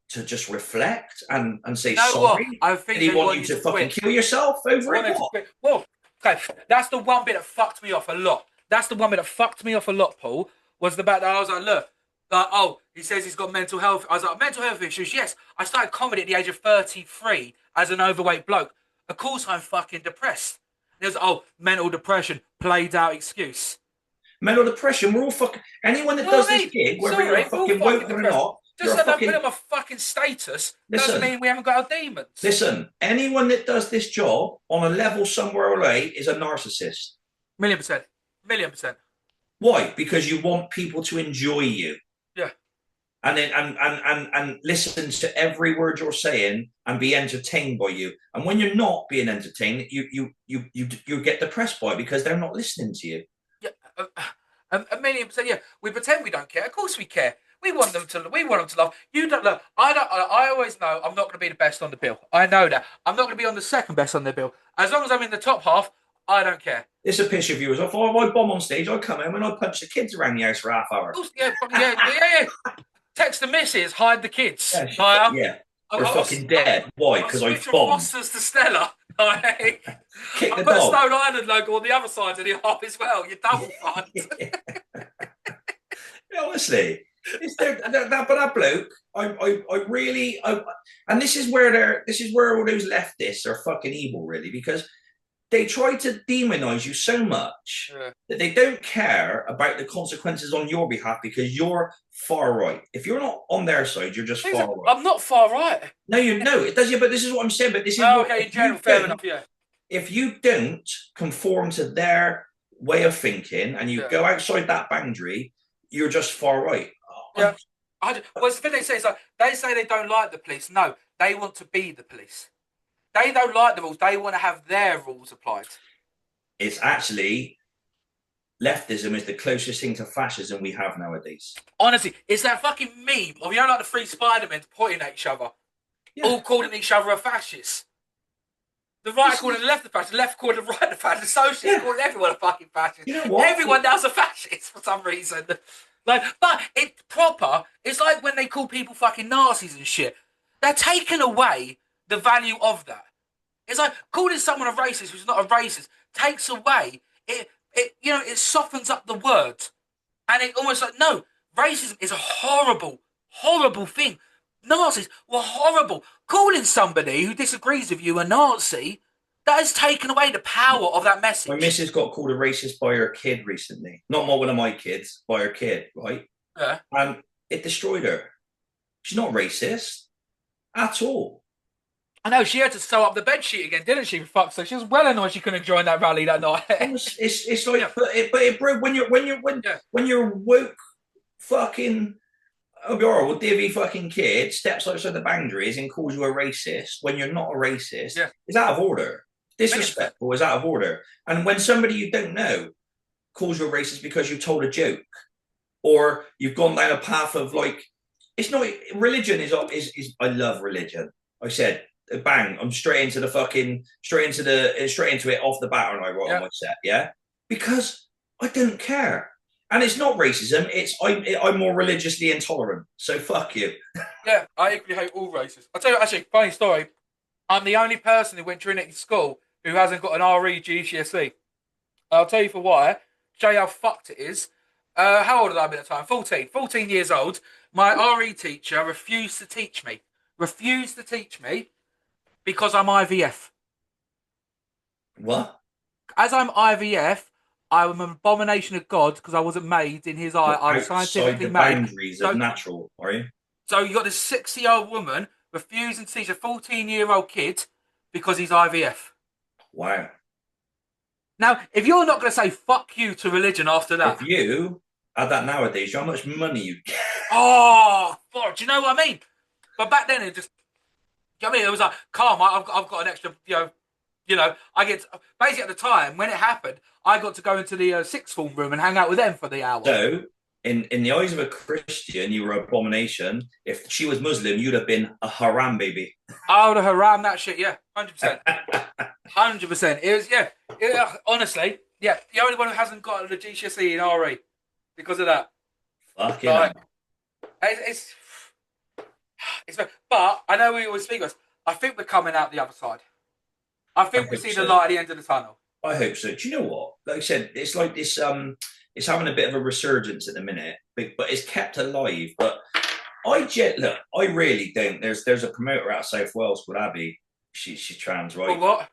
S2: just reflect and say
S1: you know
S2: sorry?
S1: What? I think
S2: did he want you to fucking kill yourself over it? What?
S1: Well, okay, that's the one bit that fucked me off a lot. That's the one bit that fucked me off a lot, Paul, was the fact that I was like, look, oh, he says he's got mental health. I was like, mental health issues? Yes. I started comedy at the age of 33 as an overweight bloke. Of course I'm fucking depressed. And he was like, oh, mental depression, played out excuse.
S2: Mental depression, we're all fucking... Anyone that does this gig, whether you're a fucking woke or not...
S1: Just so I don't put on my fucking status doesn't mean we haven't got our demons.
S2: Listen, anyone that does this job on a level somewhere away is a narcissist.
S1: 1,000,000%. 1,000,000%.
S2: Why? Because you want people to enjoy you.
S1: Yeah.
S2: And then and listen to every word you're saying and be entertained by you. And when you're not being entertained, you get depressed by it because they're not listening to you.
S1: Yeah, 1,000,000%. Yeah, we pretend we don't care. Of course we care. We want them to love. You don't look. I always know I'm not going to be the best on the bill. I know that. I'm not going to be on the second best on the bill. As long as I'm in the top half, I don't care.
S2: It's a piss of viewers. If I bomb on stage, I come in and I punch the kids around the house for half hour.
S1: Yeah. Text the missus, hide the kids.
S2: Yeah. They're fucking dead. Why? Because I bombed.
S1: Fosters to Stella.
S2: Kick the
S1: I put
S2: dog.
S1: a Stone Island logo on the other side of the half as well. You double fucked.
S2: Honestly, but that bloke, I really, and this is where all those leftists are fucking evil, really, because they try to demonize you so much that they don't care about the consequences on your behalf because you're far right. If you're not on their side, you're just far right.
S1: I'm not far right.
S2: No, it does. Yeah, but this is what I'm saying. But this is
S1: okay. In general, fair enough. Yeah.
S2: If you don't conform to their way of thinking and you go outside that boundary, you're just far right.
S1: Yeah. Well, the thing they say is like they say they don't like the police. No, they want to be the police. They don't like the rules. They want to have their rules applied.
S2: It's actually leftism is the closest thing to fascism we have nowadays.
S1: Honestly, it's that fucking meme of like the three Spider-Men pointing at each other, all calling each other a fascist. The right calling the left a fascist, the left calling the right a fascist, the socialists calling everyone a fucking fascist.
S2: You know what?
S1: Everyone now's a fascist for some reason. But it's proper. It's like when they call people fucking Nazis and shit. They're taking away the value of that. It's like calling someone a racist who's not a racist takes away it softens up the word, and it almost like no, racism is a horrible thing. Nazis were horrible. Calling somebody who disagrees with you a Nazi That has taken away the power of that
S2: My
S1: message.
S2: missus got called a racist by her kid recently. Not one of my kids, by her kid, right?
S1: Yeah.
S2: And it destroyed her. She's not racist at all.
S1: I know she had to sew up the bed sheet again, didn't she? Fuck, so she was well annoyed she couldn't join that rally that night.
S2: It's
S1: Yeah,
S2: like, but it broke
S1: yeah,
S2: when you're woke fucking adorable divvy fucking kid steps outside the boundaries and calls you a racist when you're not a racist
S1: yeah.
S2: is out of order.
S1: 1,000,000%.
S2: Disrespectful is out of order. And when somebody you don't know calls you a racist because you told a joke or you've gone down a path of like, it's not religion is I love religion. I said bang, I'm straight into it off the bat, and I wrote on
S1: Yeah,
S2: my set, yeah, because I don't care, and it's not racism. I'm more religiously intolerant, so fuck you.
S1: yeah. I equally hate all races. I'll tell you, actually, funny story. I'm the only person who went to Trinity School who hasn't got an RE GCSE. I'll tell you for why. Show you how fucked it is. How old had I been at the time? 14. 14 years old. My RE teacher refused to teach me. Refused to teach me because I'm IVF.
S2: What?
S1: As I'm IVF, I'm an abomination of God because I wasn't made in his eye.
S2: You're
S1: I was
S2: outside
S1: scientifically
S2: the
S1: made.
S2: boundaries of
S1: So,
S2: natural, are you?
S1: so you got this 60-year-old woman refusing to teach a 14-year-old kid because he's IVF.
S2: Wow.
S1: Now, if you're not going to say fuck you to religion after
S2: If
S1: that,
S2: you had that nowadays, you know how much money you get.
S1: oh, fuck, do you know what I mean? But back then, it just, you know what I mean? It was like, calm, I've got an extra, I get, basically at the time when it happened, I got to go into the sixth form room and hang out with them for the hour.
S2: So, in the eyes of a Christian, you were an abomination. If she was Muslim, you'd have been a haram baby.
S1: I would have haram that shit, yeah, 100%. 100%. It was, yeah, honestly, yeah, the only one who hasn't got the GCSE in RE because of that.
S2: Fucking
S1: Like,
S2: hell.
S1: it's, it's, but I know we always speak of this. I think we're coming out the other side. I
S2: I
S1: think we
S2: hope
S1: see the
S2: so.
S1: light at the end of the tunnel.
S2: I hope so. Do you know what? Like I said, it's like this. It's having a bit of a resurgence at the minute, but it's kept alive. But look. I really don't. There's a promoter out of South Wales called Abby. She's trans,
S1: But
S2: right?
S1: what?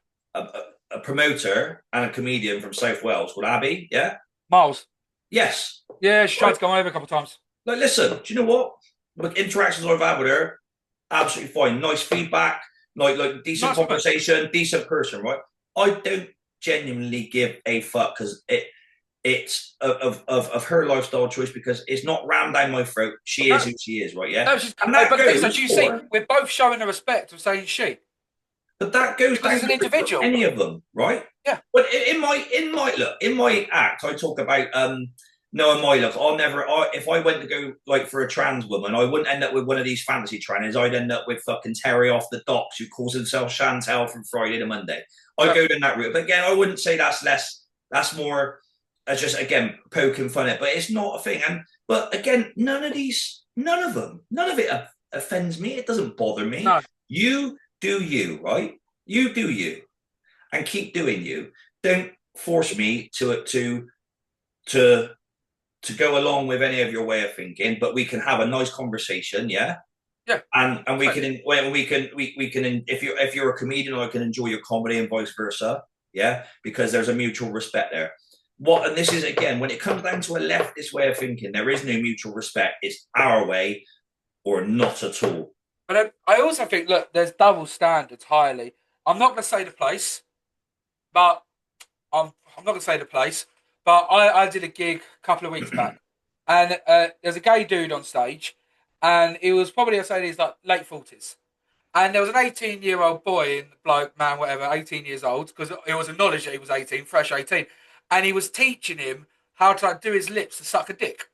S2: A promoter and a comedian from South Wales called Abby. Yeah.
S1: Miles.
S2: Yes.
S1: Yeah, she tried
S2: Right.
S1: to come over a couple of times.
S2: Like, listen. Do you know what? Like interactions I've had with her, absolutely fine. Nice feedback. Like decent
S1: Nice woman.
S2: conversation, decent person, right? I don't genuinely give a fuck because it's of her lifestyle choice because it's not rammed down my throat. She is
S1: No,
S2: who she is, right? Yeah,
S1: no, she's.
S2: and that
S1: But the thing is,
S2: goes
S1: that you see,
S2: for,
S1: we're both showing the respect of saying she
S2: but that goes
S1: because
S2: down
S1: it's an
S2: the route for
S1: individual.
S2: any of them, right?
S1: Yeah.
S2: But in my act, I talk about no, in my look, if I went to go like for a trans woman, I wouldn't end up with one of these fantasy trannies. I'd end up with fucking Terry off the docks who calls himself Chantel from Friday to Monday. I
S1: Yeah.
S2: go down that route, but again, I wouldn't say that's less. That's more as just again poking fun at. But it's not a thing. And but again, none of it offends me. It doesn't bother me.
S1: No.
S2: You do you, right? You do you, and keep doing you. Don't force me to to go along with any of your way of thinking, but we can have a nice conversation, yeah.
S1: Yeah.
S2: And we
S1: Right.
S2: can when we can if you're a comedian, I can enjoy your comedy and vice versa, yeah, because there's a mutual respect there. What and this is again when it comes down to a leftist way of thinking, there is no mutual respect. It's our way or not at all.
S1: But I also think, look, there's double standards highly. I'm not going to say the place, but I'm not going to say the place, but I did a gig a couple of weeks back, and there's a gay dude on stage, and he was probably, I'd say he's like late 40s. And there was an 18-year-old boy, bloke, man, whatever, 18 years old, because it was acknowledged that he was 18, fresh 18. And he was teaching him how to like, do his lips to suck a dick.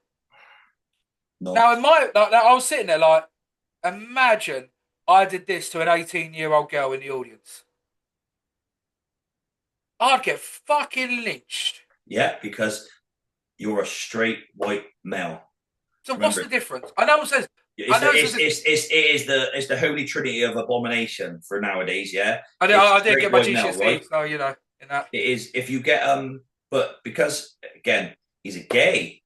S2: No.
S1: Now, I was sitting there like, imagine I did this to an 18-year-old girl in the audience. I'd get fucking lynched.
S2: Yeah, because you're a straight white male.
S1: So what's
S2: Remember,
S1: the difference? I know it says,
S2: it's
S1: I
S2: the
S1: know it says,
S2: it's the holy trinity of abomination for nowadays. Yeah, it's
S1: I did
S2: straight
S1: get my
S2: white male,
S1: GCSE,
S2: right?
S1: so in that.
S2: It is if you get but because again he's a gay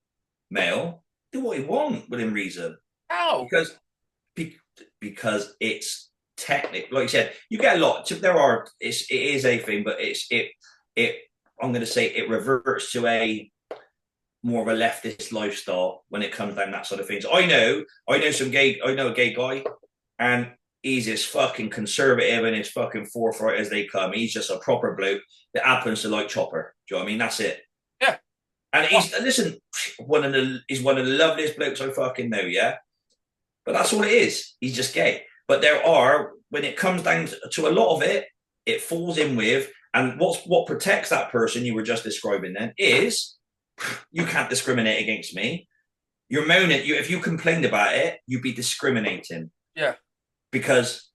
S2: male, do what he want within reason
S1: Ow!
S2: because because it's technique, like you said, you get a lot. There are, it is a thing, but I'm going to say it reverts to a more of a leftist lifestyle when it comes down that sort of things. I know a gay guy, and he's as fucking conservative and as fucking forthright as they come. He's just a proper bloke that happens to like Chopper. Do you know what I mean? That's it.
S1: Yeah.
S2: And he's he's one of the loveliest blokes I fucking know, yeah. But that's all it is. He's just gay. But there are, when it comes down to a lot of it, it falls in with, and what protects that person you were just describing then is, you can't discriminate against me. You're moaning. If you complained about it, you'd be discriminating.
S1: Yeah.
S2: Because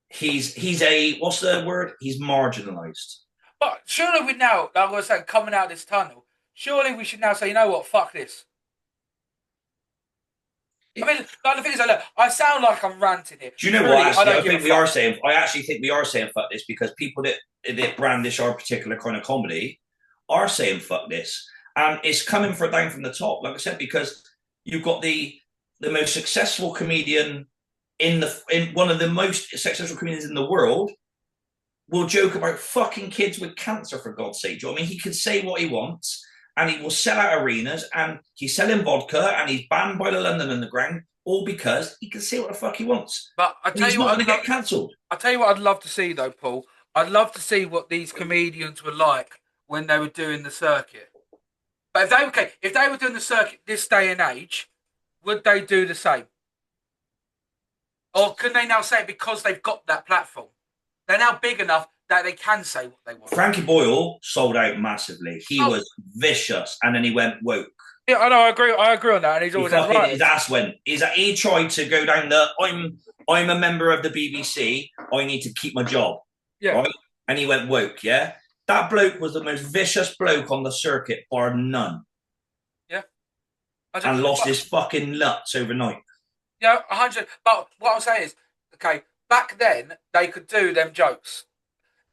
S2: he's a, what's the word? He's marginalised.
S1: But surely we now, like I was saying, coming out of this tunnel, surely we should now say, you know what, fuck this. I mean, like, the thing is, look, I sound like I'm ranting here.
S2: Do you know really, what? Actually, I actually think we are saying fuck this, because people that brandish our particular kind of comedy are saying fuck this. And it's coming down from the top, like I said, because you've got the most successful comedian in one of the most successful comedians in the world will joke about fucking kids with cancer, for God's sake. Do you know what I mean? He can say what he wants, and he will sell out arenas, and he's selling vodka, and he's banned by the London Underground, all because he can say what the fuck he wants.
S1: But I tell you what,
S2: he's not going to get cancelled.
S1: I tell you what, I'd love to see though, Paul. I'd love to see what these comedians were like when they were doing the circuit. But if they were doing the circuit this day and age, would they do the same? Or can they now say it because they've got that platform? They're now big enough that they can say what they want.
S2: Frankie Boyle sold out massively. He was vicious, and then he went woke.
S1: Yeah, I know. I agree on that, and he's always right.
S2: His ass went. He tried to go down the I'm a member of the BBC. I need to keep my job.
S1: Yeah.
S2: Right? And he went woke. Yeah. That bloke was the most vicious bloke on the circuit, bar none.
S1: Yeah.
S2: And lost his fucking nuts overnight.
S1: Yeah, 100. But what I'm saying is, okay, back then they could do them jokes.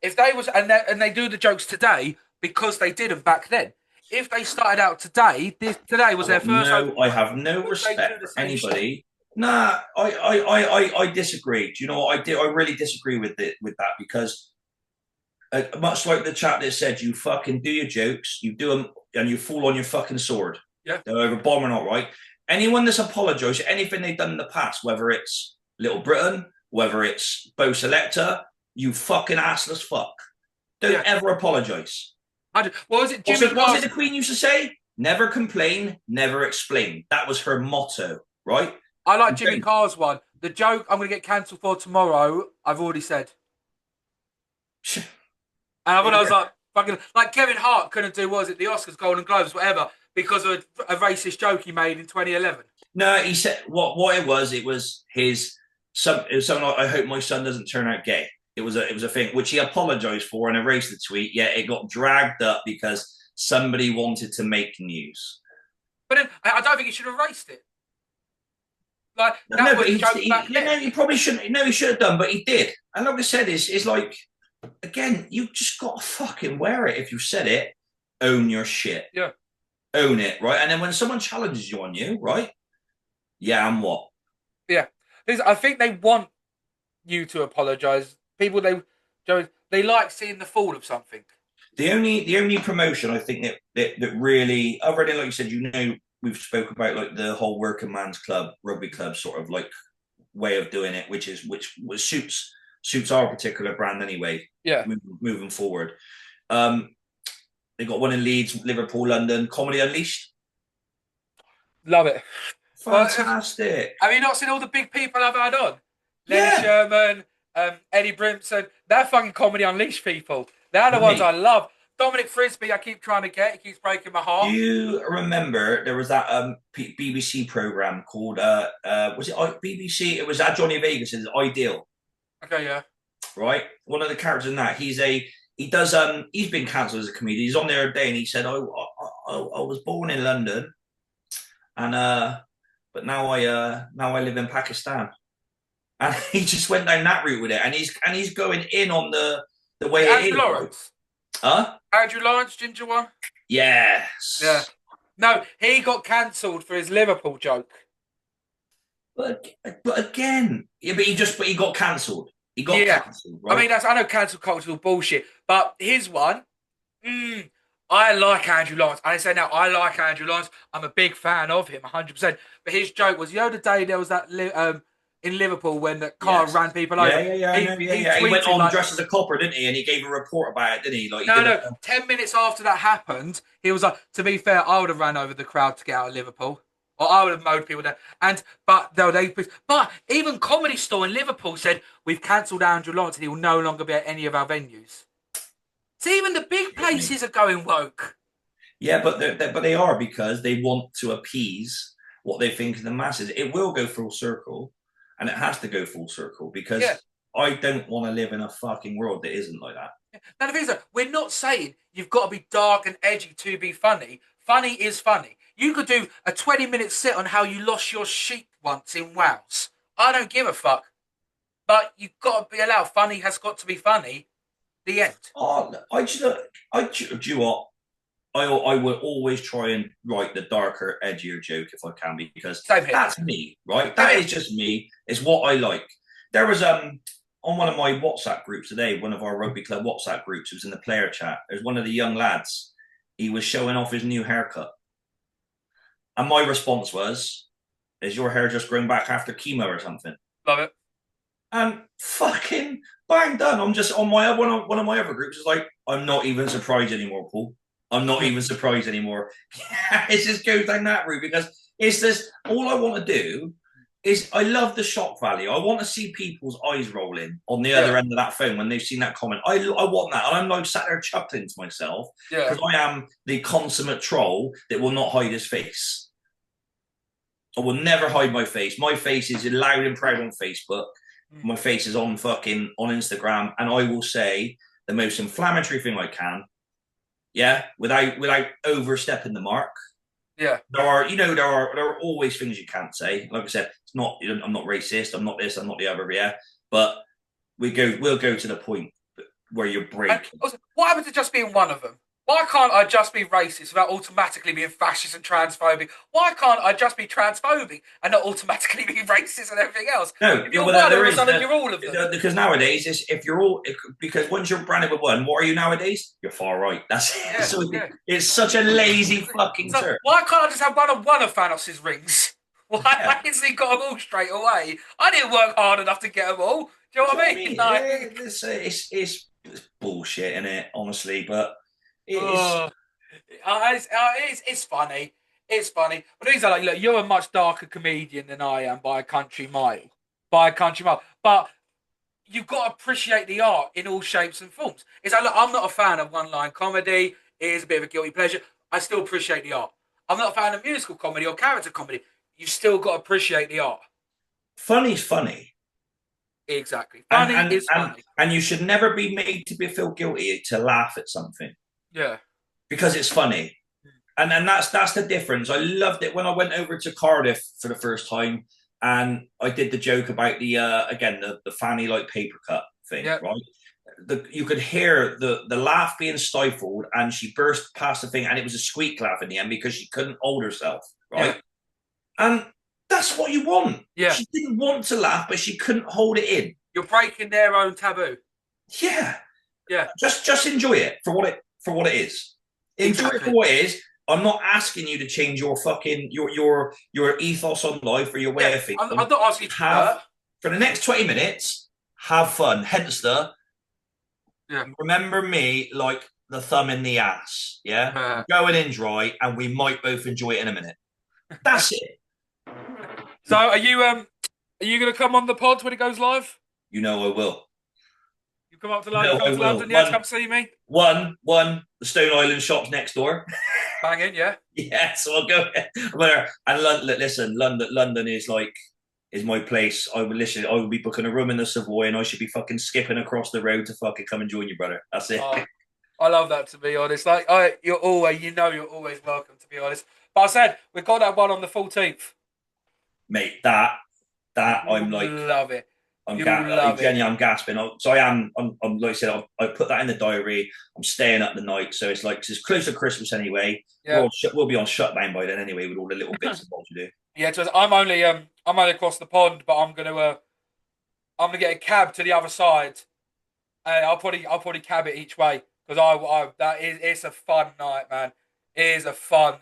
S1: If they was and they do the jokes today because they did them back then. If they started out today, today was their first.
S2: No, I have no respect for anybody. Nah, I disagree. Do you know what I did? I really disagree with that, because much like the chap that said, you fucking do your jokes, you do them, and you fall on your fucking sword.
S1: Yeah.
S2: They're over bomb or not, right? Anyone that's apologised for anything they've done in the past, whether it's Little Britain, whether it's Bo Selector, you fucking assless fuck. Don't ever apologise.
S1: What was it? What
S2: was it the Queen used to say? Never complain, never explain. That was her motto, right?
S1: I like Jimmy Carr's one. The joke I'm going to get cancelled for tomorrow, I've already said. And I was like, fucking, like Kevin Hart couldn't do, what was it, the Oscars, Golden Globes, whatever, because of a racist joke he made in 2011.
S2: No, he said what it was his son. It was something like, I hope my son doesn't turn out gay. It was a thing which he apologized for and erased the tweet. Yet it got dragged up because somebody wanted to make news.
S1: But then I don't think he should have erased it. Like
S2: he probably shouldn't. No, he should have done, but he did. And like I said, it's like, again, you just got to fucking wear it. If you said it, own your shit.
S1: Yeah.
S2: Own it, right? And then when someone challenges you on you, right? Yeah, and what?
S1: Yeah. I think they want you to apologise. People, they like seeing the fall of something.
S2: The only promotion I think that really, other than, like you said, we've spoke about like the whole working man's club, rugby club sort of like way of doing it, which suits our particular brand anyway.
S1: Yeah.
S2: Moving forward. They got one in Leeds, Liverpool, London. Comedy Unleashed.
S1: Love it.
S2: Fantastic.
S1: Have you not seen all the big people I've had on? Lenny Sherman, Eddie Brimson. They're fucking Comedy Unleashed people. They're the ones I love. Dominic Frisby, I keep trying to get. He keeps breaking my heart.
S2: Do you remember there was that BBC program called was it BBC? It was at Johnny Vegas's Ideal.
S1: Okay, yeah.
S2: Right. One of the characters in that, he's been cancelled as a comedian. He's on there a day and he said, I was born in London, and but now I live in Pakistan. And he just went down that route with it, and he's going in on the way it is.
S1: Lawrence.
S2: Huh?
S1: Andrew Lawrence, ginger one?
S2: Yes.
S1: Yeah. No, he got cancelled for his Liverpool joke.
S2: But again, but he got cancelled. He got
S1: Yeah.
S2: cancelled,
S1: I mean,
S2: right?
S1: I know cancel culture is all bullshit, but his one, I like Andrew Lawrence. And I say now, I like Andrew Lawrence. I'm a big fan of him, 100%. But his joke was, the day there was that in Liverpool when the car
S2: Yes.
S1: ran people
S2: Yeah,
S1: over.
S2: yeah, yeah, I know, yeah,
S1: He
S2: yeah. He went
S1: tweeted
S2: on
S1: like,
S2: dressed as a copper, didn't he? And he gave a report about it, didn't he? Like he
S1: no,
S2: did a.
S1: no. 10 minutes after that happened, he was like, to be fair, I would have ran over the crowd to get out of Liverpool. Or I would have mowed people down. But even Comedy Store in Liverpool said, we've cancelled Andrew Lawrence and he will no longer be at any of our venues. So even the big
S2: Shit me.
S1: places are going woke.
S2: Yeah, but they are because they want to appease what they think of the masses. It will go full circle, and it has to go full circle
S1: Yeah.
S2: because I don't want to live in a fucking world that isn't like that.
S1: Now the thing is, we're not saying you've got to be dark and edgy to be funny. Funny is funny. You could do a 20-minute sit on how you lost your sheep once in Wales. I don't give a fuck. But you've got to be allowed. Funny has got to be funny. The end.
S2: Oh, do you know what? I will always try and write the darker, edgier joke if I can, because
S1: Same here.
S2: that's me, right?
S1: Same
S2: That
S1: here.
S2: is just me. It's what I like. There was on one of my WhatsApp groups today, one of our rugby club WhatsApp groups, it was in the player chat. There's one of the young lads. He was showing off his new haircut, and my response was, "Is your hair just grown back after chemo or something?"
S1: Love it.
S2: And fucking bang done. I'm just on my one of my other groups. Is like, I'm not even surprised anymore, Paul. I'm not even surprised anymore. It just goes down that route because it's this. All I want to do is I love the shock value. I want to see people's eyes rolling on the other end of that phone when they've seen that comment. I want that, and I'm like sat there chuckling to myself because I am the consummate troll that will not hide his face. I will never hide my face. My face is loud and proud on Facebook. My face is on Instagram, and I will say the most inflammatory thing I can. Yeah, without overstepping the mark.
S1: Yeah.
S2: There are always things you can't say. Like I said, it's not. I'm not racist. I'm not this. I'm not the other. Yeah, but we'll go to the point where you're breaking.
S1: Also, what happened to just being one of them? Why can't I just be racist without automatically being fascist and transphobic? Why can't I just be transphobic and not automatically be racist and everything else?
S2: No,
S1: if you're one of them, you're all of them.
S2: Because nowadays, because once you're branded with one, what are you nowadays? You're far right. That's it. So it's such a lazy fucking term.
S1: Why can't I just have one of Thanos' rings? Why I instantly got them all straight away? I didn't work hard enough to get them all. Do you know what I mean? Like,
S2: it's bullshit, isn't it? Honestly, but it's
S1: funny. It's funny. But these are like, look, you're a much darker comedian than I am by a country mile. But you've got to appreciate the art in all shapes and forms. It's like, look, I'm not a fan of one-line comedy. It is a bit of a guilty pleasure. I still appreciate the art. I'm not a fan of musical comedy or character comedy. You've still got to appreciate the art.
S2: Funny's funny.
S1: Exactly. Funny is funny.
S2: And you should never be made to feel guilty to laugh at something.
S1: Yeah.
S2: Because it's funny. And that's the difference. I loved it when I went over to Cardiff for the first time and I did the joke about the fanny like paper cut thing, right? You could hear the laugh being stifled and she burst past the thing and it was a squeak laugh in the end because she couldn't hold herself, right? Yeah. And that's what you want.
S1: Yeah.
S2: She didn't want to laugh, but she couldn't hold it in.
S1: You're breaking their own taboo.
S2: Yeah.
S1: Yeah.
S2: Just enjoy it for what it is. Enjoy it for what it is. I'm not asking you to change your fucking your ethos on life or your way of thinking.
S1: I'm not asking you to
S2: for the next 20 minutes, have fun. Hence the remember me like the thumb in the ass. Yeah. Going in dry and we might both enjoy it in a minute. That's it.
S1: So are you gonna come on the pod when it goes live?
S2: You know I will.
S1: You come up to London, come to London, yeah, come see me.
S2: The Stone Island shop's next door.
S1: Banging, yeah.
S2: Yeah, so I'll go there. And listen, London is my place. I would be booking a room in the Savoy and I should be fucking skipping across the road to fucking come and join you, brother. That's it.
S1: Oh, I love that, to be honest. Like you're always welcome, to be honest. But I said we've got that one on the 14th.
S2: Mate, that I'm like
S1: love it.
S2: I'm gasping. I'm like I said, I put that in the diary. I'm staying up the night, so it's close to Christmas anyway. Yeah. We'll be on shutdown by then anyway with all the little bits and bobs you do.
S1: Yeah, I'm only across the pond, but I'm I'm gonna get a cab to the other side, and I'll probably cab it each way because it's a fun night, man. It is a fun.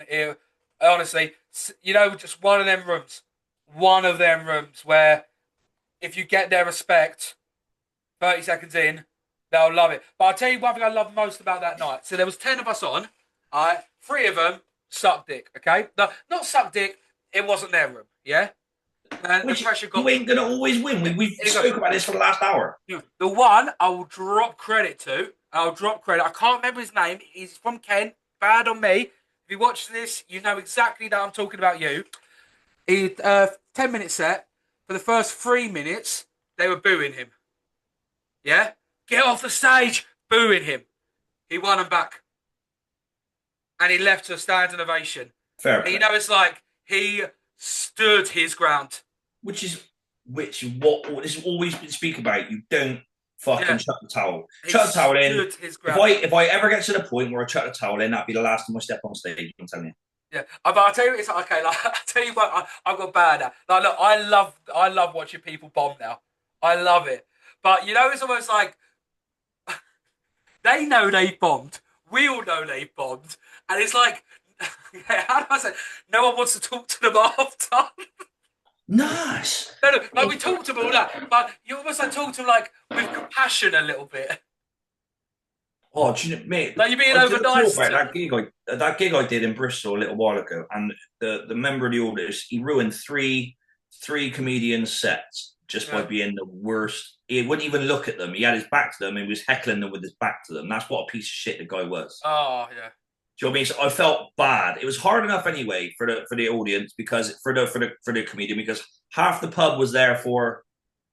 S1: Honestly, just one of them rooms where if you get their respect, 30 seconds in, they'll love it. But I'll tell you one thing I love most about that night. So there was 10 of us on. All right, 3 of them sucked dick. Okay, no, not sucked dick. It wasn't their room. Yeah. And the pressure got.
S2: You ain't gonna always win. We've spoken about this for the last hour.
S1: The one I will drop credit to. I'll drop credit. I can't remember his name. He's from Kent. Bad on me. If you watch this, you know exactly that I'm talking about you. He 10-minute set. For the first 3 minutes, they were booing him. Yeah, get off the stage, booing him. He won them back, and he left to a standing ovation.
S2: Fair.
S1: And it's like he stood his ground.
S2: Which is what this is always been speak about. You don't fucking chuck the towel. Chuck the towel in. If I ever get to the point where I chuck the towel in, that'd be the last time I step on stage. I'm telling you.
S1: Yeah, but I'll tell you, it's like, okay. Like, I'll tell you what, I've got bad at. Like, look, I love watching people bomb now. I love it. But it's almost like they know they bombed. We all know they bombed, and it's like, how do I say? No one wants to talk to them after.
S2: Nice.
S1: No, like we talked to them all that, but you almost like talk to them like with compassion a little bit.
S2: Oh, do you know, mate?
S1: Like you're being over nice.
S2: That gig I did in Bristol a little while ago, and the member of the audience, he ruined three comedians' sets just by being the worst. He wouldn't even look at them. He had his back to them. He was heckling them with his back to them. That's what a piece of shit the guy was.
S1: Oh yeah.
S2: Do you know what I mean? So I felt bad. It was hard enough anyway for the audience because for the comedian, because half the pub was there for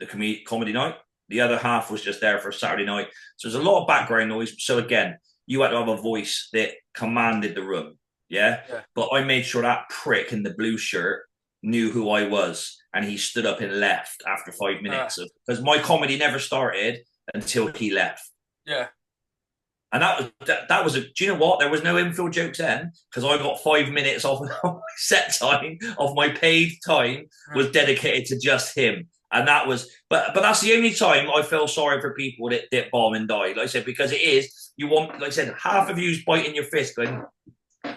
S2: the comedy night. The other half was just there for Saturday night. So there's a lot of background noise. So again, you had to have a voice that commanded the room. Yeah. But I made sure that prick in the blue shirt knew who I was, and he stood up and left after 5 minutes because my comedy never started until he left.
S1: Yeah.
S2: And that was do you know what? There was no infill jokes then because I got 5 minutes off my set time, of my paid time was dedicated to just him. And that was, but that's the only time I feel sorry for people that bomb and die. Like I said, because it is, you want, like I said, half of you's biting your fist going,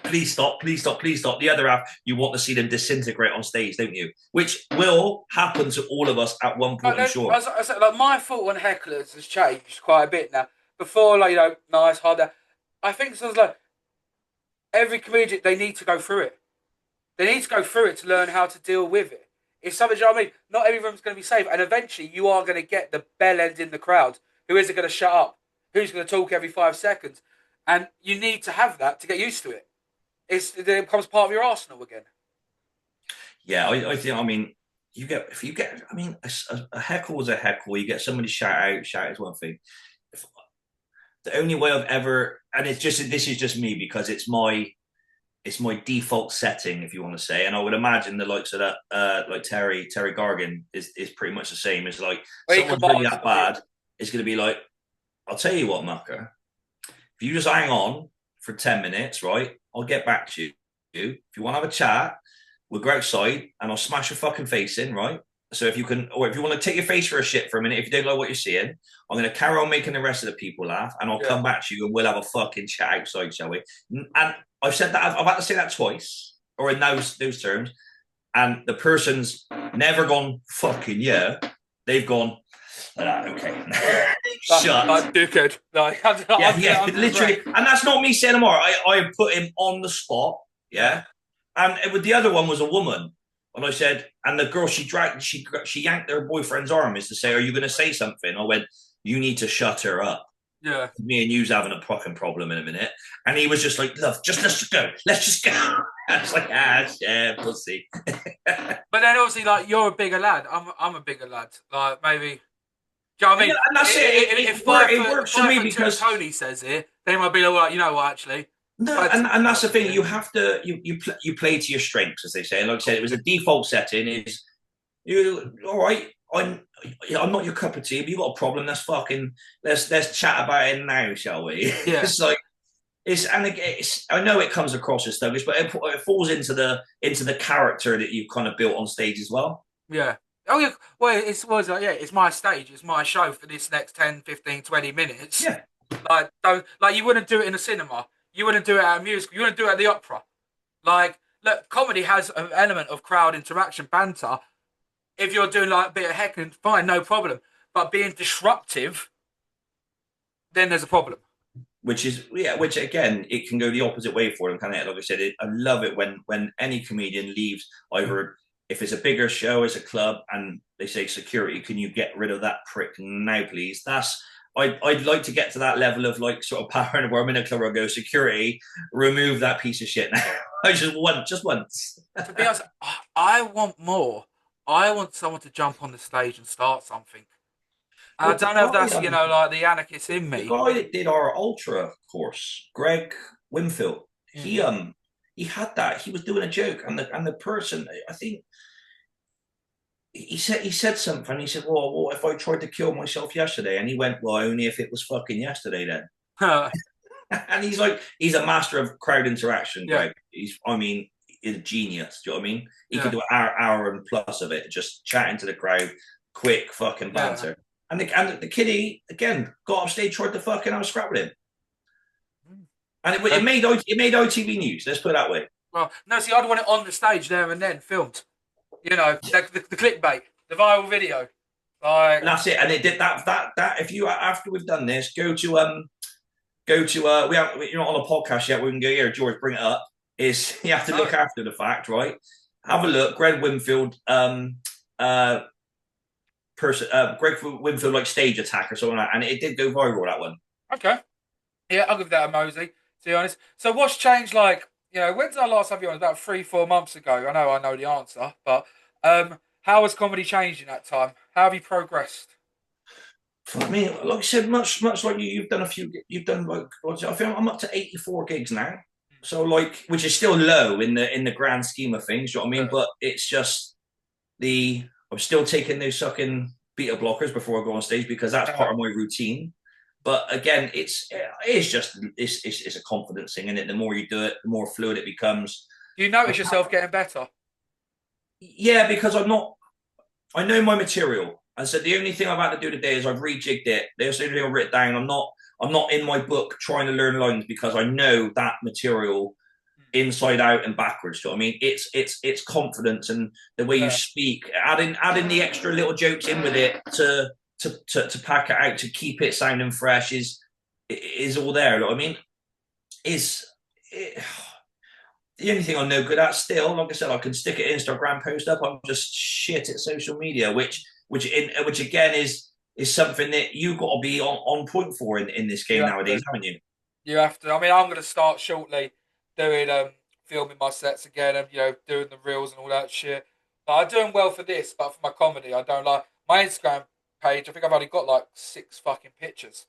S2: please stop, please stop, please stop. The other half, you want to see them disintegrate on stage, don't you? Which will happen to all of us at one point, I'm sure.
S1: I said, like, my thought on hecklers has changed quite a bit now. Before, like, nice, hard. I think it's like every comedian, they need to go through it. They need to go through it to learn how to deal with it. It's something, you know what I mean? Not every room's going to be safe. And eventually you are going to get the bell end in the crowd who isn't going to shut up, who's going to talk every 5 seconds. And you need to have that to get used to it. It becomes part of your arsenal again.
S2: Yeah, I think, I mean, a heckle is a heckle. You get somebody shout out is one thing. The only way I've ever, and this is just me because it's my default setting, if you want to say, and I would imagine the likes of that, like Terry Gargan is pretty much the same. It's like someone's really that bad, it's going to be like, I'll tell you what, Mucker, if you just hang on for 10 minutes, right, I'll get back to you. If you want to have a chat, we'll go outside and I'll smash your fucking face in, right? So if you can, or if you want to take your face for a shit for a minute, if you don't like what you're seeing, I'm going to carry on making the rest of the people laugh, and I'll come back to you and we'll have a fucking chat outside, shall we? And I've said that, I've had to say that twice, or in those terms, and the person's never gone fucking they've gone okay. Shut.
S1: Like dickhead.
S2: Yeah, literally, and that's not me saying more. I put him on the spot, and with the other one was a woman. And I said, and the girl, she yanked her boyfriend's arm as to say, are you going to say something? I went, you need to shut her up.
S1: Yeah.
S2: Me and you's having a fucking problem in a minute. And he was just like, love, let's just go. Let's just go. I was like, yeah, pussy.
S1: But then obviously, like, you're a bigger lad. I'm a bigger lad. Like, maybe. Do you know what I mean?
S2: And that's it works for me because
S1: Tony says it, then he might be like, you know what, actually.
S2: No, and that's the thing. You have to you play to your strengths, as they say. And like I said, it was a default setting. Is you all right? I'm not your cup of tea, but you got a problem. Let's chat about it now, shall we?
S1: Yeah.
S2: I know it comes across as thuggish, but it falls into the character that you've kind of built on stage as well.
S1: Yeah. Oh yeah, well, it's my stage, it's my show for this next 10, 15, 20 minutes.
S2: Yeah.
S1: Like, don't like you wouldn't do it in a cinema, you wouldn't do it at a musical, you wouldn't do it at the opera. Like, look, comedy has an element of crowd interaction, banter. If you're doing like a bit of heckling, fine, no problem. But being disruptive, then there's a problem.
S2: Which again, it can go the opposite way for them, kind of. Like I said, I love it when any comedian leaves, either if it's a bigger show as a club and they say security, can you get rid of that prick now, please? I'd like to get to that level of like sort of power where I'm in a club where I go, security, remove that piece of shit now. I just once.
S1: To be honest, I want more. I want someone to jump on the stage and start something. I
S2: Well,
S1: don't know if that's, like the anarchist in
S2: the
S1: me.
S2: guy that did our ultra course, Greg Winfield,
S1: Mm-hmm.
S2: he had that. He was doing a joke, and the person, I think he said something. He said, "Well, what if I tried to kill myself yesterday?" And he went, "Well, only if it was fucking yesterday then." And he's a master of crowd interaction,
S1: Yeah,
S2: Greg. I mean, he's a genius. Do you know what I mean? He could
S1: yeah,
S2: do an hour and plus of it, just chatting to the crowd, quick fucking
S1: yeah.
S2: banter. And the kiddie again got off stage, tried to fucking have a scrap with him, and it made ITV news. Let's put it that way.
S1: Well, no, see, I'd want it on the stage there and then, filmed. The clickbait, the viral video.
S2: And
S1: Like,
S2: that's it. And it did that. If you after we've done this, go to we have you're not on a podcast yet. We can go here. George, bring it up. Is you have to
S1: no.
S2: look after the fact, right? Have a look. Greg Winfield, Greg Winfield like stage attack or something like that, and it did go viral, that one.
S1: Okay. Yeah, I'll give that a mosey, to be honest. So what's changed, like, when did I last have you on? About 3, 4 months ago. I know the answer, but how has comedy changed in that time? How have you progressed?
S2: For me, like I said, much like you've done a few. You've done like I think I'm up to 84 gigs now. So like, which is still low in the grand scheme of things. You know what I mean?
S1: Yeah,
S2: But it's just I'm still taking those sucking beta blockers before I go on stage because that's
S1: yeah.
S2: part of my routine. But again, it's a confidence thing, and it. The more you do it, the more fluid it becomes.
S1: Do you notice yourself getting better?
S2: Yeah, because I know my material. And so the only thing I've had to do today is I've rejigged it. There's the only thing I've written down. I'm not in my book trying to learn lines because I know that material inside out and backwards. You know what I mean? It's confidence and the way you
S1: Yeah.
S2: speak, adding the extra little jokes in with it to pack it out to keep it sounding fresh is all there. You know what I mean? Is it, the only thing I'm no good at still. Like I said, I can stick an Instagram post up. I'm just shit at social media, which again is something that you got to be on point for in this
S1: You
S2: game
S1: have to.
S2: nowadays, haven't you?
S1: You have to. I mean, I'm going to start shortly doing filming my sets again and doing the reels and all that shit. Like, I'm doing well for this, but for my comedy, I don't like my Instagram page. I think I've only got like 6 fucking pictures.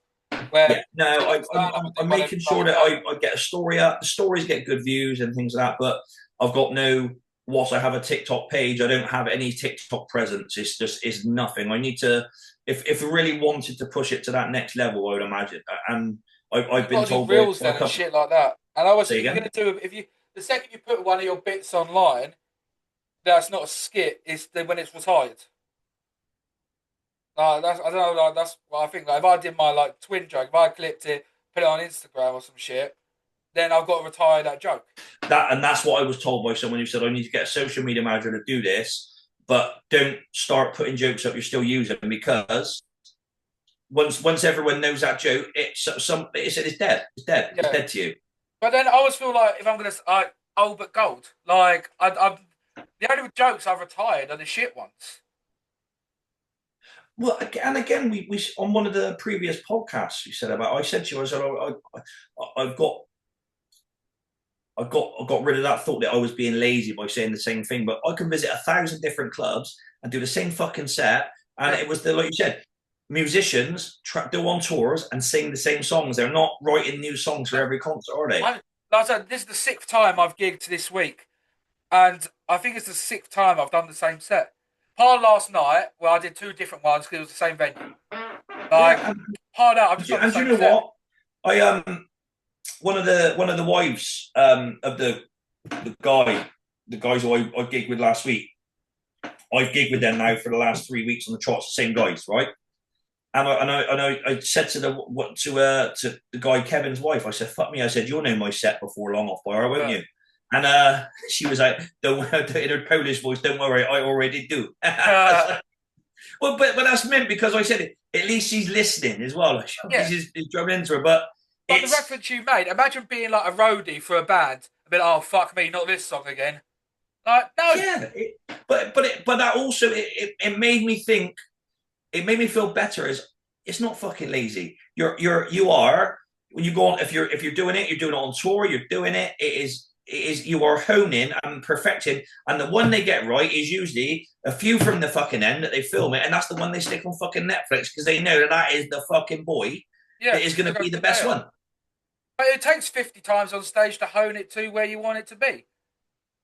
S1: Where
S2: Yeah, no,
S1: stand up, I do
S2: I'm
S1: one every
S2: making sure
S1: fucking
S2: that
S1: day.
S2: I get a story up. The stories get good views and things like that, but I've got no. Whilst I have a TikTok page, I don't have any TikTok presence. It's nothing. I need to, if I really wanted to push it to that next level, I would imagine. And I've
S1: You've
S2: been
S1: got to do
S2: told by
S1: reels
S2: a
S1: then and
S2: couple.
S1: shit like that. And I always
S2: Say
S1: think if you're
S2: again.
S1: going to do if you the second you put one of your bits online, that's not a skit. It's then when it's retired. That's I don't know. Like, that's what I think. Like, if I did my like twin joke, if I clipped it, put it on Instagram or some shit, then I've got to retire that joke.
S2: That's what I was told by someone who said I need to get a social media manager to do this, but don't start putting jokes up you're still using because once everyone knows that joke, it's dead. It's dead. It's
S1: Yeah.
S2: dead to you.
S1: But then I always feel like if I'm gonna old but gold. Like I'm the only jokes I've retired are the shit ones.
S2: Well, and again, we on one of the previous podcasts you said about. I said to you, I said, I've got I got rid of that thought that I was being lazy by saying the same thing. But I can visit 1,000 different clubs and do the same fucking set, and
S1: Yeah.
S2: it was like you said, musicians do on tours and sing the same songs. They're not writing new songs for every concert, are they?
S1: I, like I said, this is the 6th time I've gigged this week, and I think it's the 6th time I've done the same set. Part last night, where I did 2 different ones because it was the same venue. Like
S2: Yeah,
S1: part out, I've just done the
S2: and do you
S1: same
S2: know
S1: set.
S2: what? I one of the wives of the guys who I gigged with last week. I've gigged with them now for the last 3 weeks on the trots, the same guys, right? And I said to the guy Kevin's wife, I said, "Fuck me," I said, "You'll know my set before long off by her, won't you?" And she was like, "Don't," in her Polish voice, "Don't worry, I already do." Well, but that's meant because I said it. At least she's listening as well. Like, he's drumming into her, but
S1: the reference you made, imagine being like a roadie for a band. A bit, oh fuck me, not this song again. Like, no.
S2: Yeah, but that also it made me think. It made me feel better. As it's not fucking lazy. You are when you go on. If you're doing it, you're doing it on tour. You're doing it. It is you are honing and perfecting. And the one they get right is usually a few from the fucking end that they film it, and that's the one they stick on fucking Netflix because they know that is the fucking boy that is going to be the best one.
S1: But it takes 50 times on stage to hone it to where you want it to be.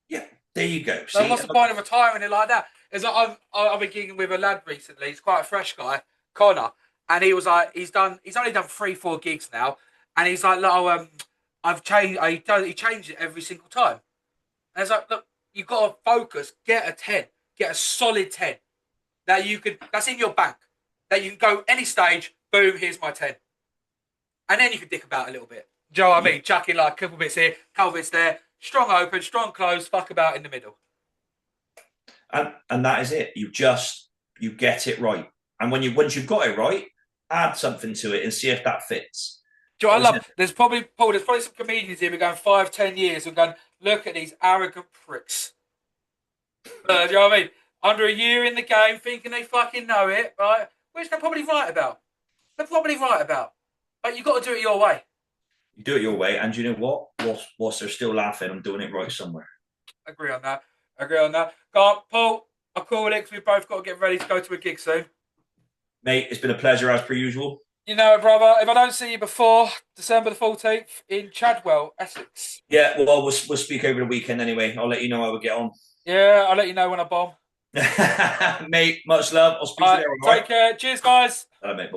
S2: Yeah, there you go.
S1: So what's the point of retiring it like that? It's like I've been gigging with a lad recently. He's quite a fresh guy, Connor, and he was like, he's only done 3-4 gigs now, and he's like, "Oh, I've changed." He changed it every single time, and it's like, look, you've got to focus. Get a 10, get a solid 10 that you could. That's in your bank. That you can go any stage. Boom, here's my 10, and then you can dick about a little bit. Do you know what I mean? Chuck in like a couple bits here, couple bits there. Strong open, strong close, fuck about in the middle.
S2: And that is it. You get it right. And once you've got it right, add something to it and see if that fits.
S1: Do you know what I love? There's probably some comedians here who are going 5-10 years and going, look at these arrogant pricks. Do you know what I mean? Under a year in the game, thinking they fucking know it, right? Which they're probably right about. But you've got to do it your way.
S2: You do it your way, and you know what? Whilst they're still laughing, I'm doing it right somewhere.
S1: Agree on that. Go on, Paul. I'll call it because we've both got to get ready to go to a gig soon.
S2: Mate, it's been a pleasure as per usual.
S1: You know, brother, if I don't see you before December the 14th in Chadwell, Essex.
S2: Yeah, well, we'll speak over the weekend anyway. I'll let you know how we get on.
S1: Yeah, I'll let you know when I bomb.
S2: Mate, much love. I'll speak to you there.
S1: Take care. Cheers, guys.
S2: Mate. Bye-bye.